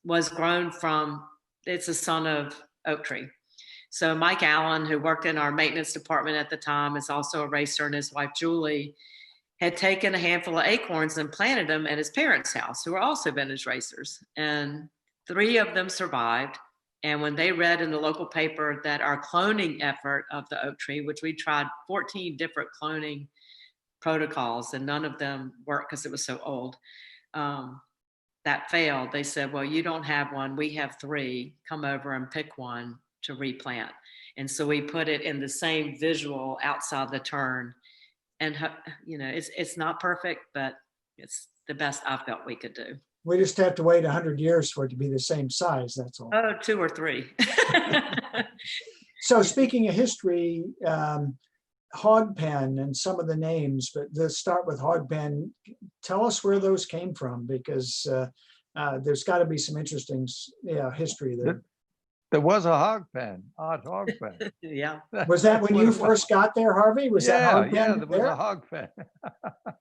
was grown from, it's a son of oak tree. So Mike Allen, who worked in our maintenance department at the time, is also a racer, and his wife Julie had taken a handful of acorns and planted them at his parents' house, who were also vintage racers. And 3 of them survived. And when they read in the local paper that our cloning effort of the oak tree, which we tried 14 different cloning protocols and none of them worked because it was so old, that failed. They said, well, you don't have one. We have 3. Come over and pick one to replant. And so we put it in the same visual outside the turn. And, you know, it's not perfect, but it's the best I felt we could do. We just have to wait 100 years for it to be the same size, that's all. Oh, 2 or 3. So speaking of history, hog pen and some of the names, but let's start with hog pen. Tell us where those came from, because there's got to be some interesting history there. There was a hog pen, odd hog pen. Yeah. Was that when you first got there, Harvey? Was that hog pen there was a hog pen.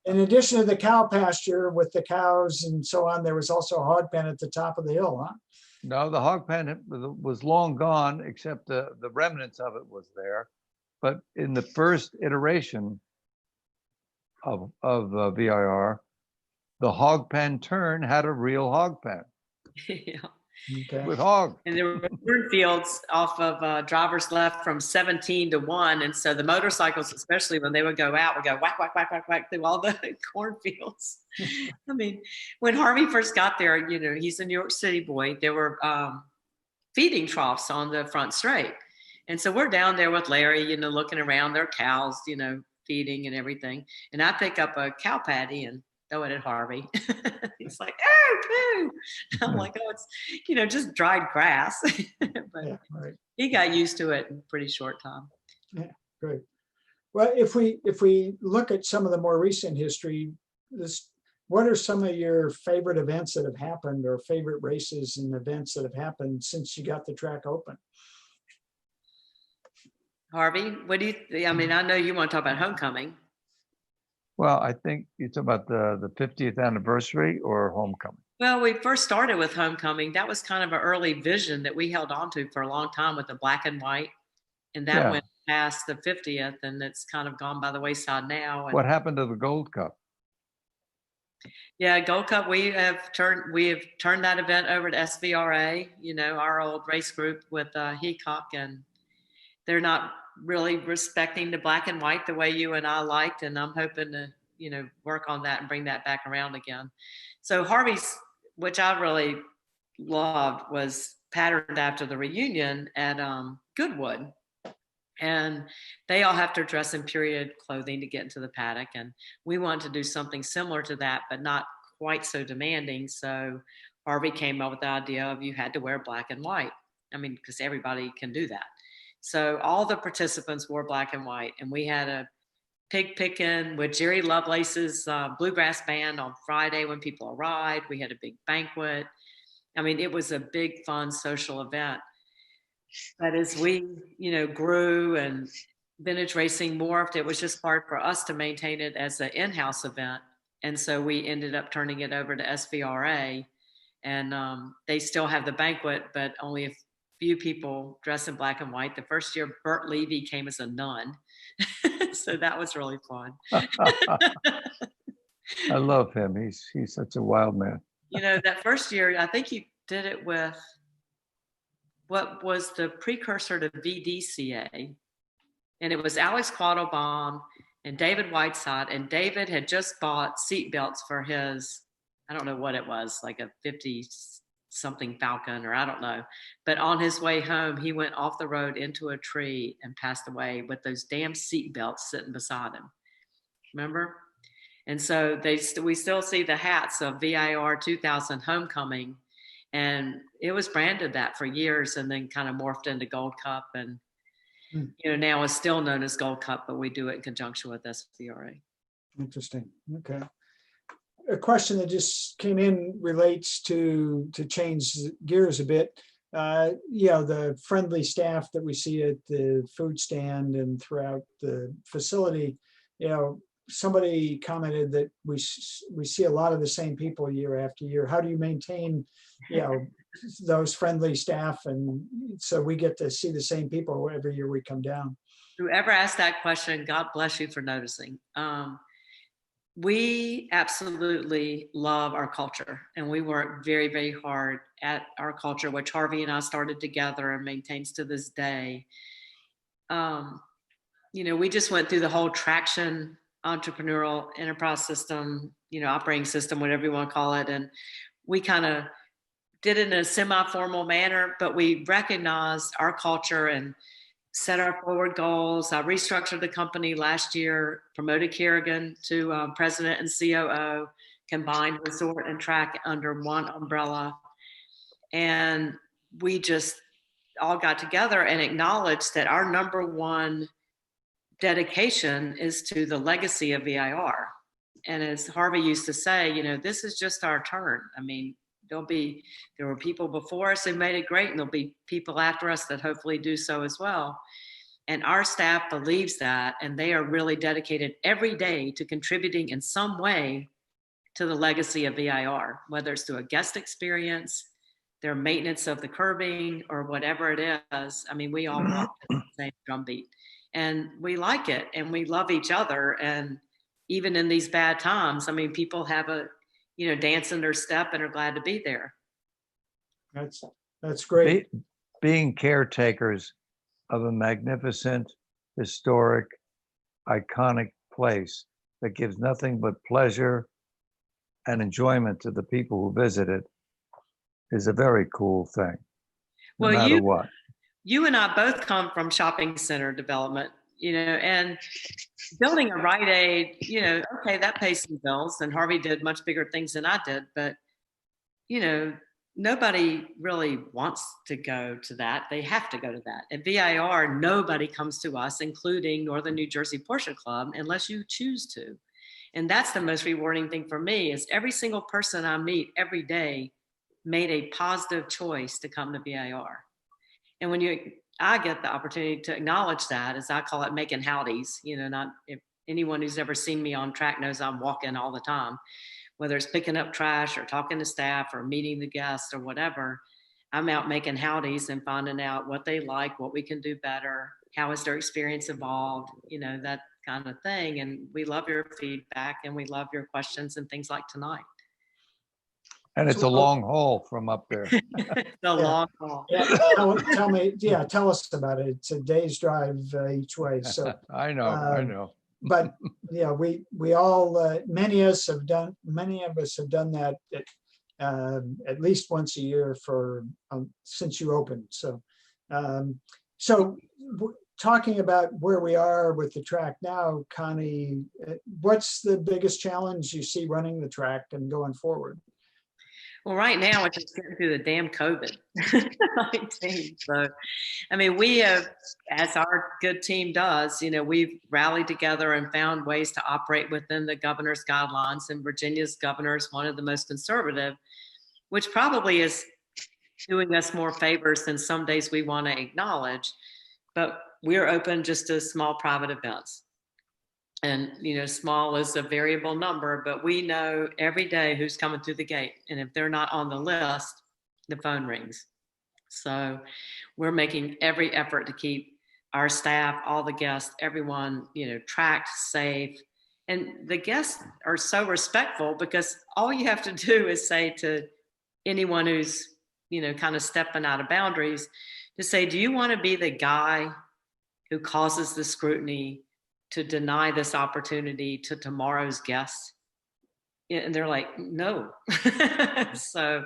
In addition to the cow pasture with the cows and so on, there was also a hog pen at the top of the hill, huh? No, the hog pen was long gone, except the remnants of it was there. But in the first iteration of VIR, the hog pen turn had a real hog pen. Yeah. Okay. With hogs. And there were cornfields off of drivers left from 17 to 1. And so the motorcycles, especially when they would go out, would go whack, whack, whack, whack, whack through all the cornfields. I mean, when Harvey first got there, you know, he's a New York City boy. There were feeding troughs on the front straight. And so we're down there with Larry, you know, looking around their cows, you know, feeding and everything. And I pick up a cow patty and throw it at Harvey. He's like, oh, poo. I'm like, oh, it's, just dried grass. But Yeah, right. he got used to it in a pretty short time. Yeah, great. Well, if we look at some of the more recent history, what are some of your favorite events that have happened, or favorite races and events that have happened since you got the track open? Harvey, what do you, I mean, I know you want to talk about homecoming. Well, I think you're talking about the 50th anniversary or homecoming. Well, we first started with homecoming. That was kind of an early vision that we held on to for a long time with the black and white. And that went past the 50th, and it's kind of gone by the wayside now. And what happened to the Gold Cup? yeah, Gold Cup, we have turned that event over to SVRA, our old race group with Heacock, and they're not really respecting the black and white the way you and I liked. And I'm hoping to, work on that and bring that back around again. So Harvey's, which I really loved, was patterned after the reunion at Goodwood. And they all have to dress in period clothing to get into the paddock. And we wanted to do something similar to that, but not quite so demanding. So Harvey came up with the idea of you had to wear black and white. I mean, because everybody can do that. So all the participants wore black and white. And we had a pig picking with Jerry Lovelace's bluegrass band on Friday when people arrived. We had a big banquet. I mean, it was a big, fun social event. But as we, grew and vintage racing morphed, it was just hard for us to maintain it as an in-house event. And so we ended up turning it over to SVRA. And they still have the banquet, but only a few people dress in black and white. The first year, Bert Levy came as a nun. So that was really fun. I love him. He's such a wild man. That first year, I think he did it with what was the precursor to VDCA. And it was Alex Quattlebaum and David Whiteside. And David had just bought seatbelts for his, I don't know what it was, like a 50-something Falcon, or I don't know. But on his way home, he went off the road into a tree and passed away with those damn seatbelts sitting beside him. Remember? And so we still see the hats of VIR 2000 Homecoming. And it was branded that for years, and then kind of morphed into Gold Cup. And, now it's still known as Gold Cup, but we do it in conjunction with SVRA. Interesting. Okay. A question that just came in relates to change gears a bit. The friendly staff that we see at the food stand and throughout the facility, somebody commented that we see a lot of the same people year after year. How do you maintain, those friendly staff, and so we get to see the same people every year we come down? Whoever asked that question, God bless you for noticing. We absolutely love our culture, and we work very, very hard at our culture, which Harvey and I started together and maintains to this day. We just went through the whole traction entrepreneurial enterprise system, operating system, whatever you want to call it. And we kind of did it in a semi-formal manner, but we recognized our culture and set our forward goals. I restructured the company last year, promoted Kerrigan to president and COO, combined resort and track under one umbrella. And we just all got together and acknowledged that our number one dedication is to the legacy of VIR. And as Harvey used to say, this is just our turn. I mean, there were people before us who made it great, and there'll be people after us that hopefully do so as well. And our staff believes that, and they are really dedicated every day to contributing in some way to the legacy of VIR, whether it's through a guest experience, their maintenance of the curbing, or whatever it is. I mean, we all walk to the same drumbeat. And we like it, and we love each other. And even in these bad times, I mean, people have a, dance in their step and are glad to be there. That's great. Being caretakers of a magnificent, historic, iconic place that gives nothing but pleasure and enjoyment to the people who visit it is a very cool thing, no matter what. You and I both come from shopping center development and building a Rite Aid, okay, that pays some bills, and Harvey did much bigger things than I did, but, nobody really wants to go to that. They have to go to that. At VIR, nobody comes to us, including Northern New Jersey Porsche Club, unless you choose to. And that's the most rewarding thing for me is every single person I meet every day made a positive choice to come to VIR. And when I get the opportunity to acknowledge that, as I call it, making howdies, not if anyone who's ever seen me on track knows I'm walking all the time, whether it's picking up trash or talking to staff or meeting the guests or whatever, I'm out making howdies and finding out what they like, what we can do better, how has their experience evolved, that kind of thing. And we love your feedback and we love your questions and things like tonight. And it's a long haul from up there. It's a long haul. Yeah, tell us about it. It's a day's drive each way. So I know. But we all many of us have done that at least once a year for since you opened. So talking about where we are with the track now, Connie, what's the biggest challenge you see running the track and going forward? Well, right now, it's just getting through the damn COVID-19. So, we have, as our good team does, we've rallied together and found ways to operate within the governor's guidelines. And Virginia's governor is one of the most conservative, which probably is doing us more favors than some days we want to acknowledge. But we're open just to small private events. And, small is a variable number, but we know every day who's coming through the gate. And if they're not on the list, the phone rings. So we're making every effort to keep our staff, all the guests, everyone, tracked, safe. And the guests are so respectful because all you have to do is say to anyone who's, kind of stepping out of boundaries to say, do you want to be the guy who causes the scrutiny to deny this opportunity to tomorrow's guests? And they're like, no. So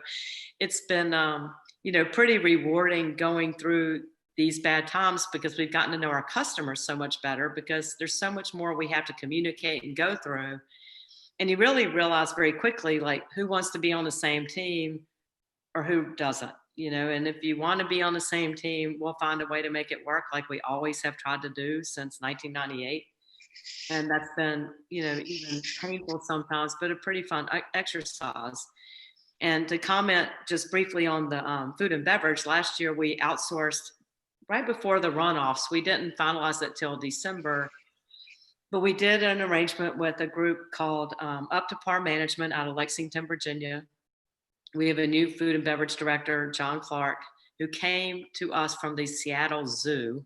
it's been, pretty rewarding going through these bad times because we've gotten to know our customers so much better because there's so much more we have to communicate and go through. And you really realize very quickly, like, who wants to be on the same team or who doesn't, and if you want to be on the same team, we'll find a way to make it work like we always have tried to do since 1998. And that's been, even painful sometimes, but a pretty fun exercise. And to comment just briefly on the food and beverage, last year we outsourced right before the runoffs. We didn't finalize it till December, but we did an arrangement with a group called Up to Par Management out of Lexington, Virginia. We have a new food and beverage director, John Clark, who came to us from the Seattle Zoo.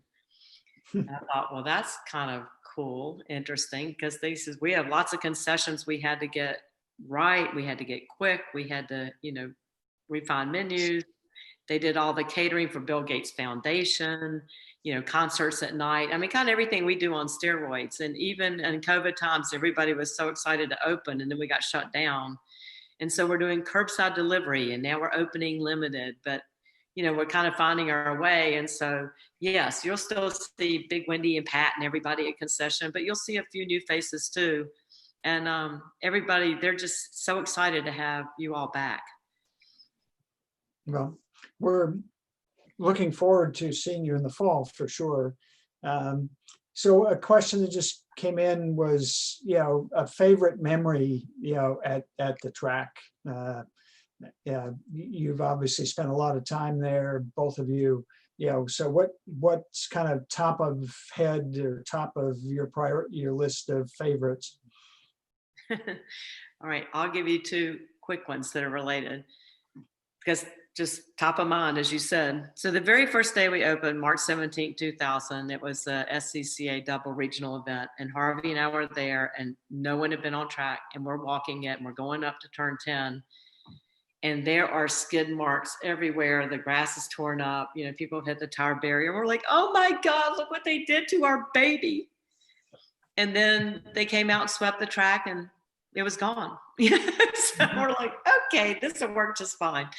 I thought, well, that's kind of cool, interesting, because they said we have lots of concessions we had to get right. We had to get quick. We had to, refine menus. They did all the catering for Bill Gates Foundation, concerts at night. Kind of everything we do on steroids. And even in COVID times, everybody was so excited to open, and then we got shut down. And so we're doing curbside delivery, and now we're opening limited, but we're kind of finding our way. And so, yes, you'll still see Big Wendy and Pat and everybody at concession, but you'll see a few new faces too. And everybody, they're just so excited to have you all back. Well, we're looking forward to seeing you in the fall for sure. So a question that just came in was, a favorite memory, at the track. You've obviously spent a lot of time there, both of you. So what's kind of top of head or top of your list of favorites? All right, I'll give you two quick ones that are related because just top of mind, as you said. So the very first day we opened, March 17, 2000, it was a SCCA double regional event, and Harvey and I were there, and no one had been on track, and we're walking it, and we're going up to turn 10, and there are skid marks everywhere. The grass is torn up. People have hit the tire barrier. We're like, oh my God, look what they did to our baby. And then they came out and swept the track, and it was gone. So we're like, okay, this will work just fine.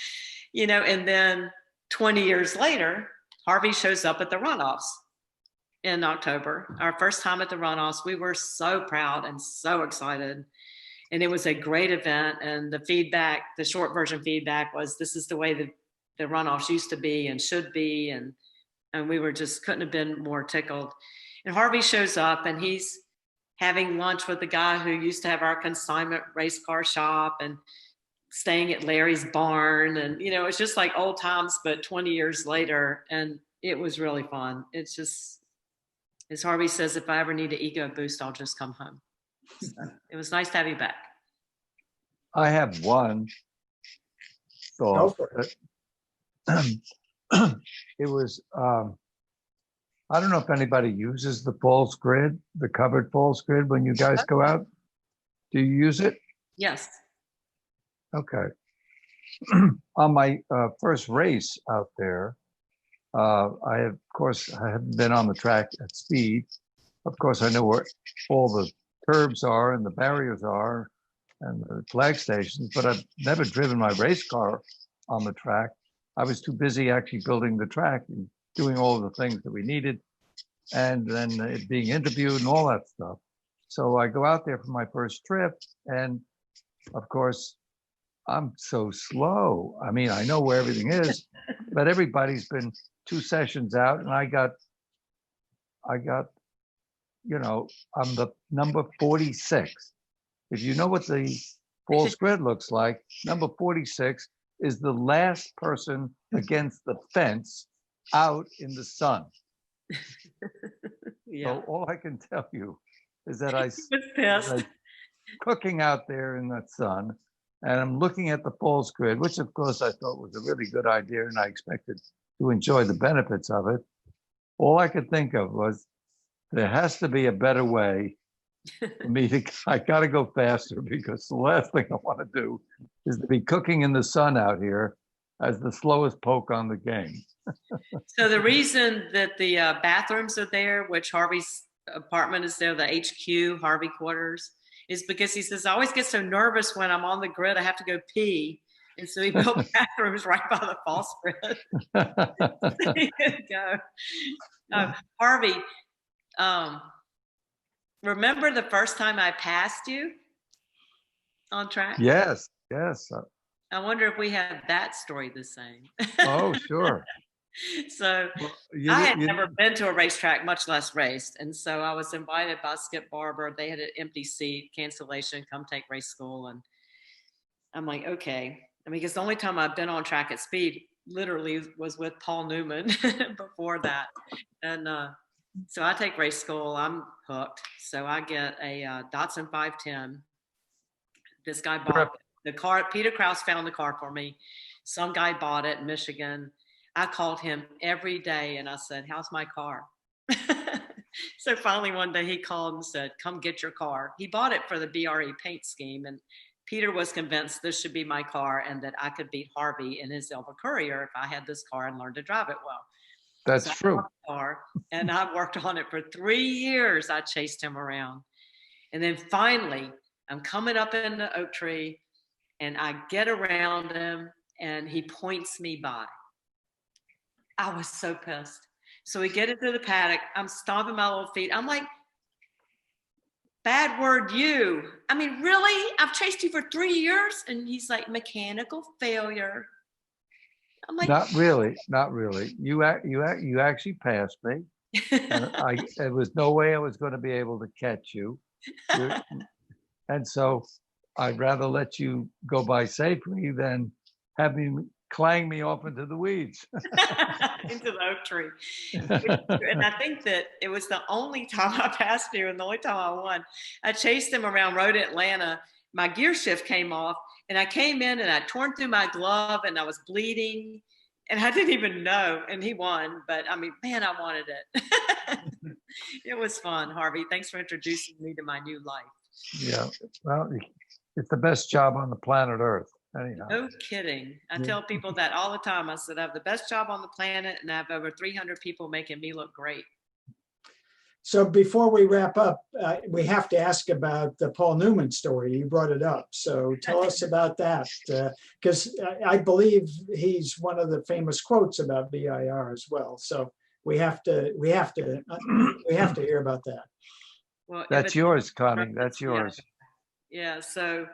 And then 20 years later, Harvey shows up at the runoffs. in October, our first time at the runoffs. We were so proud and so excited. And it was a great event. And the feedback, the short version feedback was, this is the way the runoffs used to be and should be. And we were just couldn't have been more tickled. And Harvey shows up and he's having lunch with the guy who used to have our consignment race car shop and staying at Larry's barn. And, you know, it's just like old times, but 20 years later. And it was really fun. It's just, as Harvey says, if I ever need an ego boost, I'll just come home. So it was nice to have you back. I have one Go thought. for it. It was, I don't know if anybody uses the false grid, the covered false grid when you guys go out. Do you use it? Yes. Okay. On my first race out there, I of course, I haven't been on the track at speed. Of course, I know where all the curbs are and the barriers are and the flag stations, but I've never driven my race car on the track. I was too busy actually building the track and doing all the things that we needed, and then it being interviewed and all that stuff. So I go out there for my first trip, and of course, I'm so slow. I mean, I know where everything is, but everybody's been 2 sessions out, and I got, you know, I'm the number 46. If you know what the false grid looks like, number 46 is the last person against the fence out in the sun. Yeah. So all I can tell you is that I was pissed. cooking out there in that sun, and I'm looking at the false grid, which of course I thought was a really good idea, and I expected to enjoy the benefits of it. All I could think of was there has to be a better way for me to, I gotta go faster, because the last thing I want to do is to be cooking in the sun out here as the slowest poke on the game. So the reason that the bathrooms are there, which Harvey's apartment is there, the HQ, Harvey quarters, is because he says, I always get so nervous when I'm on the grid, I have to go pee. And so he built bathrooms right by the false grid. There you go. Harvey, remember the first time I passed you on track? Yes, yes. I wonder if we have that story the same. Oh, sure. So Well, I had never been to a racetrack, much less raced. And so I was invited by Skip Barber. They had an empty seat, cancellation, come take race school. And I'm like, okay. I mean, because the only time I've been on track at speed literally was with Paul Newman before that. And so I take race school. I'm hooked. So I get a Datsun 510. This guy bought the car. Peter Krause found the car for me. Some guy bought it in Michigan. I called him every day and I said, how's my car? So finally one day he called and said, come get your car. He bought it for the BRE paint scheme. And Peter was convinced this should be my car and that I could beat Harvey in his Elva Courier if I had this car and learned to drive it well. That's so true. Car, and I worked on it for 3 years. I chased him around. And then finally, I'm coming up in the oak tree and I get around him and he points me by. I was so pissed. So we get into the paddock. I'm stomping my little feet. I'm like, bad word, you. I mean, really? I've chased you for 3 years? And he's like, mechanical failure. I'm like, Not really, not really. You actually passed me. And there was no way I was going to be able to catch you. And so I'd rather let you go by safely than have you clang me off into the weeds. into the oak tree. And I think that it was the only time I passed you and the only time I won. I chased him around Road Atlanta. My gear shift came off and I came in and I torn through my glove and I was bleeding and I didn't even know, and he won. But I mean, man, I wanted it. It was fun, Harvey. Thanks for introducing me to my new life. Yeah, well, it's the best job on the planet Earth. Anyhow. No kidding. I tell people that all the time. I said, I have the best job on the planet and I have over 300 people making me look great. So before we wrap up, we have to ask about the Paul Newman story. You brought it up. So tell us about that, because I believe he's one of the famous quotes about VIR as well. So we have to hear about that. Well, That's yours, Connie. That's yours. Yeah. So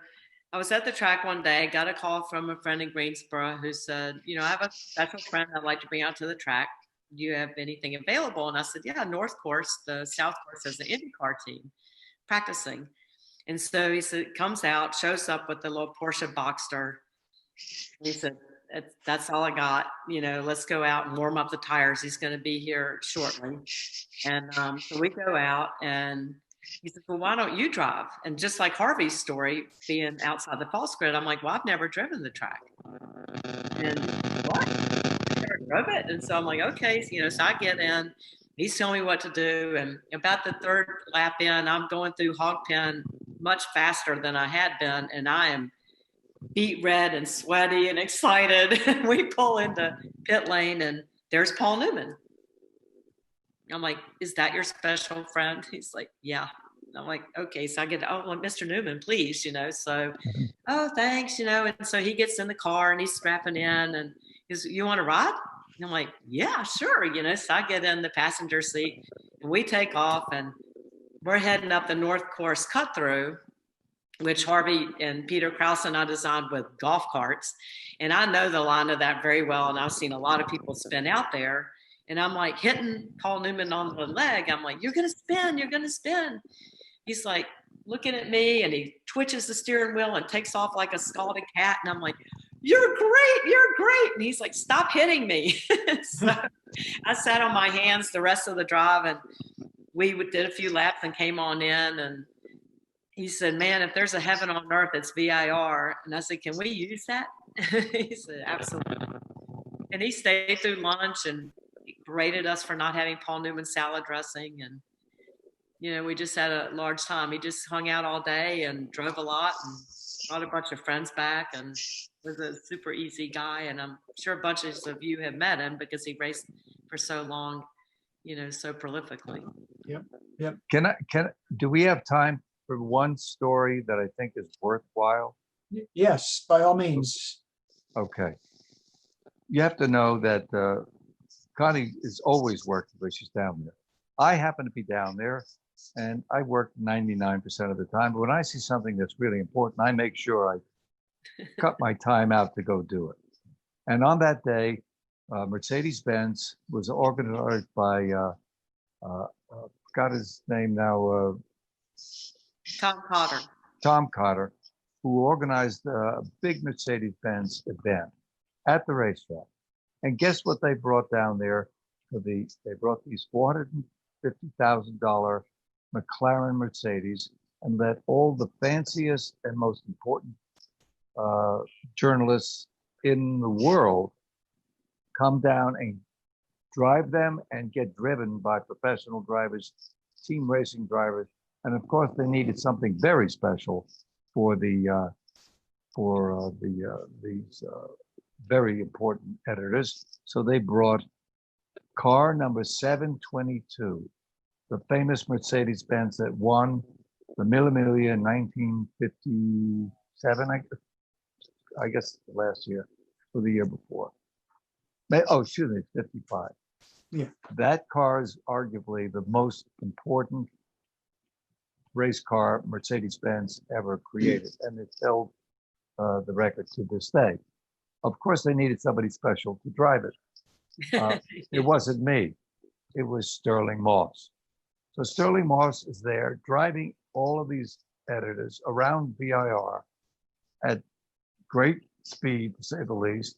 I was at the track one day, got a call from a friend in Greensboro who said, I have a special friend I'd like to bring out to the track. Do you have anything available? And I said, yeah, North Course, the South Course has an IndyCar team practicing. And so he said, comes out, shows up with the little Porsche Boxster. He said, that's all I got. Let's go out and warm up the tires. He's going to be here shortly. And so we go out and he said, well, why don't you drive? And just like Harvey's story, being outside the false grid, I'm like, well, I've never driven the track. And what? You never drove it? And so I'm like, okay. So I get in. He's telling me what to do. And about the third lap in, I'm going through hog pen much faster than I had been. And I am beet red and sweaty and excited. We pull into pit lane and there's Paul Newman. I'm like, is that your special friend? He's like, yeah. I'm like, okay. So I get, Mr. Newman, please, so, oh, thanks, and so he gets in the car and he's strapping in and he's, you want to ride? And I'm like, yeah, sure. So I get in the passenger seat and we take off and we're heading up the North Course cut through, which Harvey and Peter Krause and I designed with golf carts. And I know the line of that very well. And I've seen a lot of people spin out there. And I'm like hitting Paul Newman on the leg. I'm like, you're going to spin, you're going to spin. He's like looking at me and he twitches the steering wheel and takes off like a scalded cat. And I'm like, you're great, you're great. And he's like, stop hitting me. So I sat on my hands the rest of the drive and we did a few laps and came on in. And he said, man, if there's a heaven on earth, it's VIR. And I said, can we use that? He said, absolutely. And he stayed through lunch and berated us for not having Paul Newman salad dressing. And, we just had a large time. He just hung out all day and drove a lot and brought a bunch of friends back and was a super easy guy. And I'm sure bunches of you have met him because he raced for so long, so prolifically. Yep. Do we have time for one story that I think is worthwhile? Yes, by all means. Okay. You have to know that Connie is always working, but she's down there. I happen to be down there and I work 99% of the time. But when I see something that's really important, I make sure I cut my time out to go do it. And on that day, Mercedes-Benz was organized by, got his name now, Tom Cotter. Tom Cotter, who organized a big Mercedes-Benz event at the racetrack. And guess what they brought down there? They brought these $450,000 McLaren Mercedes and let all the fanciest and most important journalists in the world come down and drive them and get driven by professional drivers, team racing drivers. And of course, they needed something very special for these very important editors. So they brought car number 722, the famous Mercedes-Benz that won the Mille Miglia in 1957, I guess last year or the year before. Oh, excuse me, 55. Yeah. That car is arguably the most important race car Mercedes-Benz ever created, and it held the record to this day. Of course, they needed somebody special to drive it. It wasn't me. It was Sterling Moss. So Sterling Moss is there driving all of these editors around VIR at great speed, to say the least.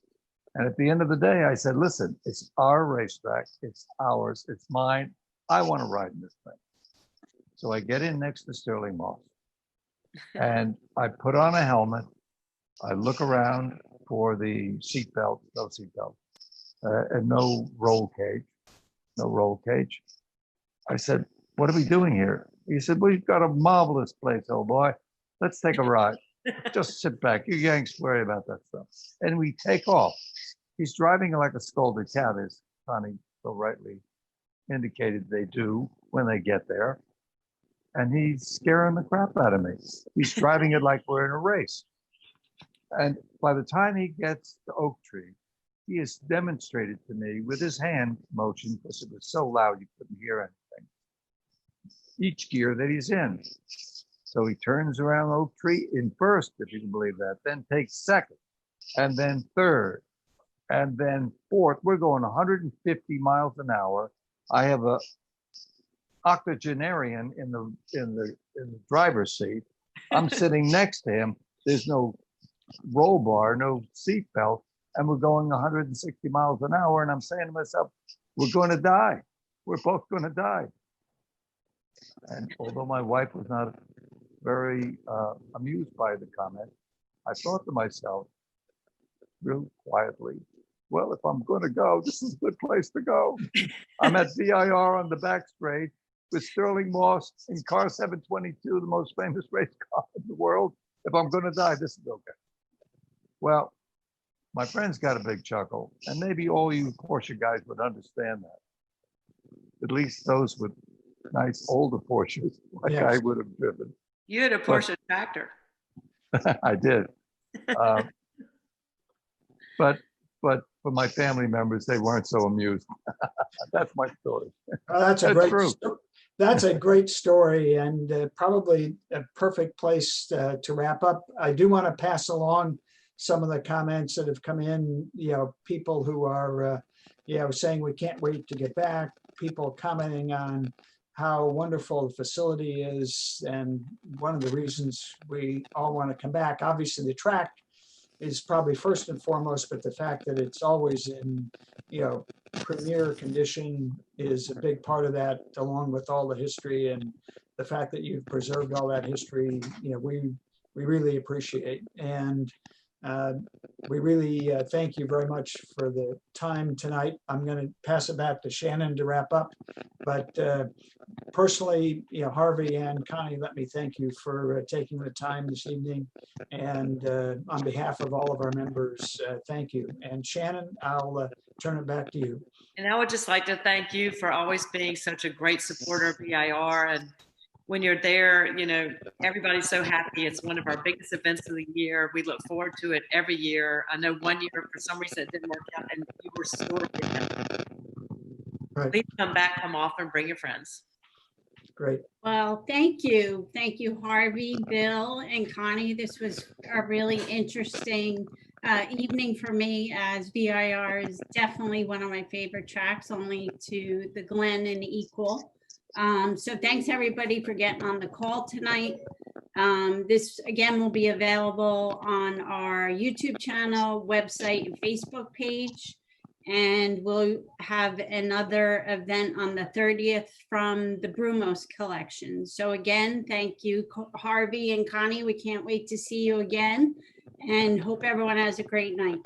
And at the end of the day, I said, listen, it's our racetrack. It's ours. It's mine. I want to ride in this thing. So I get in next to Sterling Moss and I put on a helmet. I look around for the seatbelt, no seatbelt, and no roll cage. I said, what are we doing here? He said, we've got a marvelous place, old boy. Let's take a ride. Just sit back. You Yanks worry about that stuff. And we take off. He's driving like a scolded cat, as Connie so rightly indicated they do when they get there. And he's scaring the crap out of me. He's driving it like we're in a race. And by the time he gets to Oak Tree, he has demonstrated to me with his hand motion, because it was so loud you couldn't hear anything, each gear that he's in. So he turns around Oak Tree in first, if you can believe that, then takes second, and then third, and then fourth. We're going 150 miles an hour. I have a octogenarian in the driver's seat. I'm sitting next to him. There's no roll bar, no seat belt, and we're going 160 miles an hour. And I'm saying to myself, we're going to die. We're both going to die. And although my wife was not very amused by the comment, I thought to myself, real quietly, well, if I'm going to go, this is a good place to go. I'm at VIR on the back straight with Sterling Moss in car 722, the most famous race car in the world. If I'm going to die, this is okay. Well, my friends got a big chuckle, and maybe all you Porsche guys would understand that. At least those with nice older Porsches, like Yes. I would have driven. You had a Porsche tractor. I did. But for my family members, they weren't so amused. That's my story. That's a That's great, true. that's a great story, and probably a perfect place to wrap up. I do want to pass along some of the comments that have come in, people who are, saying we can't wait to get back, people commenting on how wonderful the facility is, and one of the reasons we all want to come back. Obviously, the track is probably first and foremost, but the fact that it's always in, premier condition is a big part of that, along with all the history and the fact that you've preserved all that history. We really appreciate. And we really thank you very much for the time tonight. I'm going to pass it back to Shannon to wrap up. But personally, Harvey and Connie, let me thank you for taking the time this evening. And on behalf of all of our members, thank you. And Shannon, I'll turn it back to you. And I would just like to thank you for always being such a great supporter of VIR. And when you're there, everybody's so happy. It's one of our biggest events of the year. We look forward to it every year. I know one year, for some reason, it didn't work out, and you were so good. Right. Please come back, come off, and bring your friends. Great. Well, thank you. Thank you, Harvey, Bill, and Connie. This was a really interesting evening for me, as VIR is definitely one of my favorite tracks, only to the Glen and Equal. So thanks everybody for getting on the call tonight. This again will be available on our YouTube channel, website, and Facebook page. And we'll have another event on the 30th from the Brumos collection. So again, thank you, Harvey and Connie. We can't wait to see you again, and hope everyone has a great night.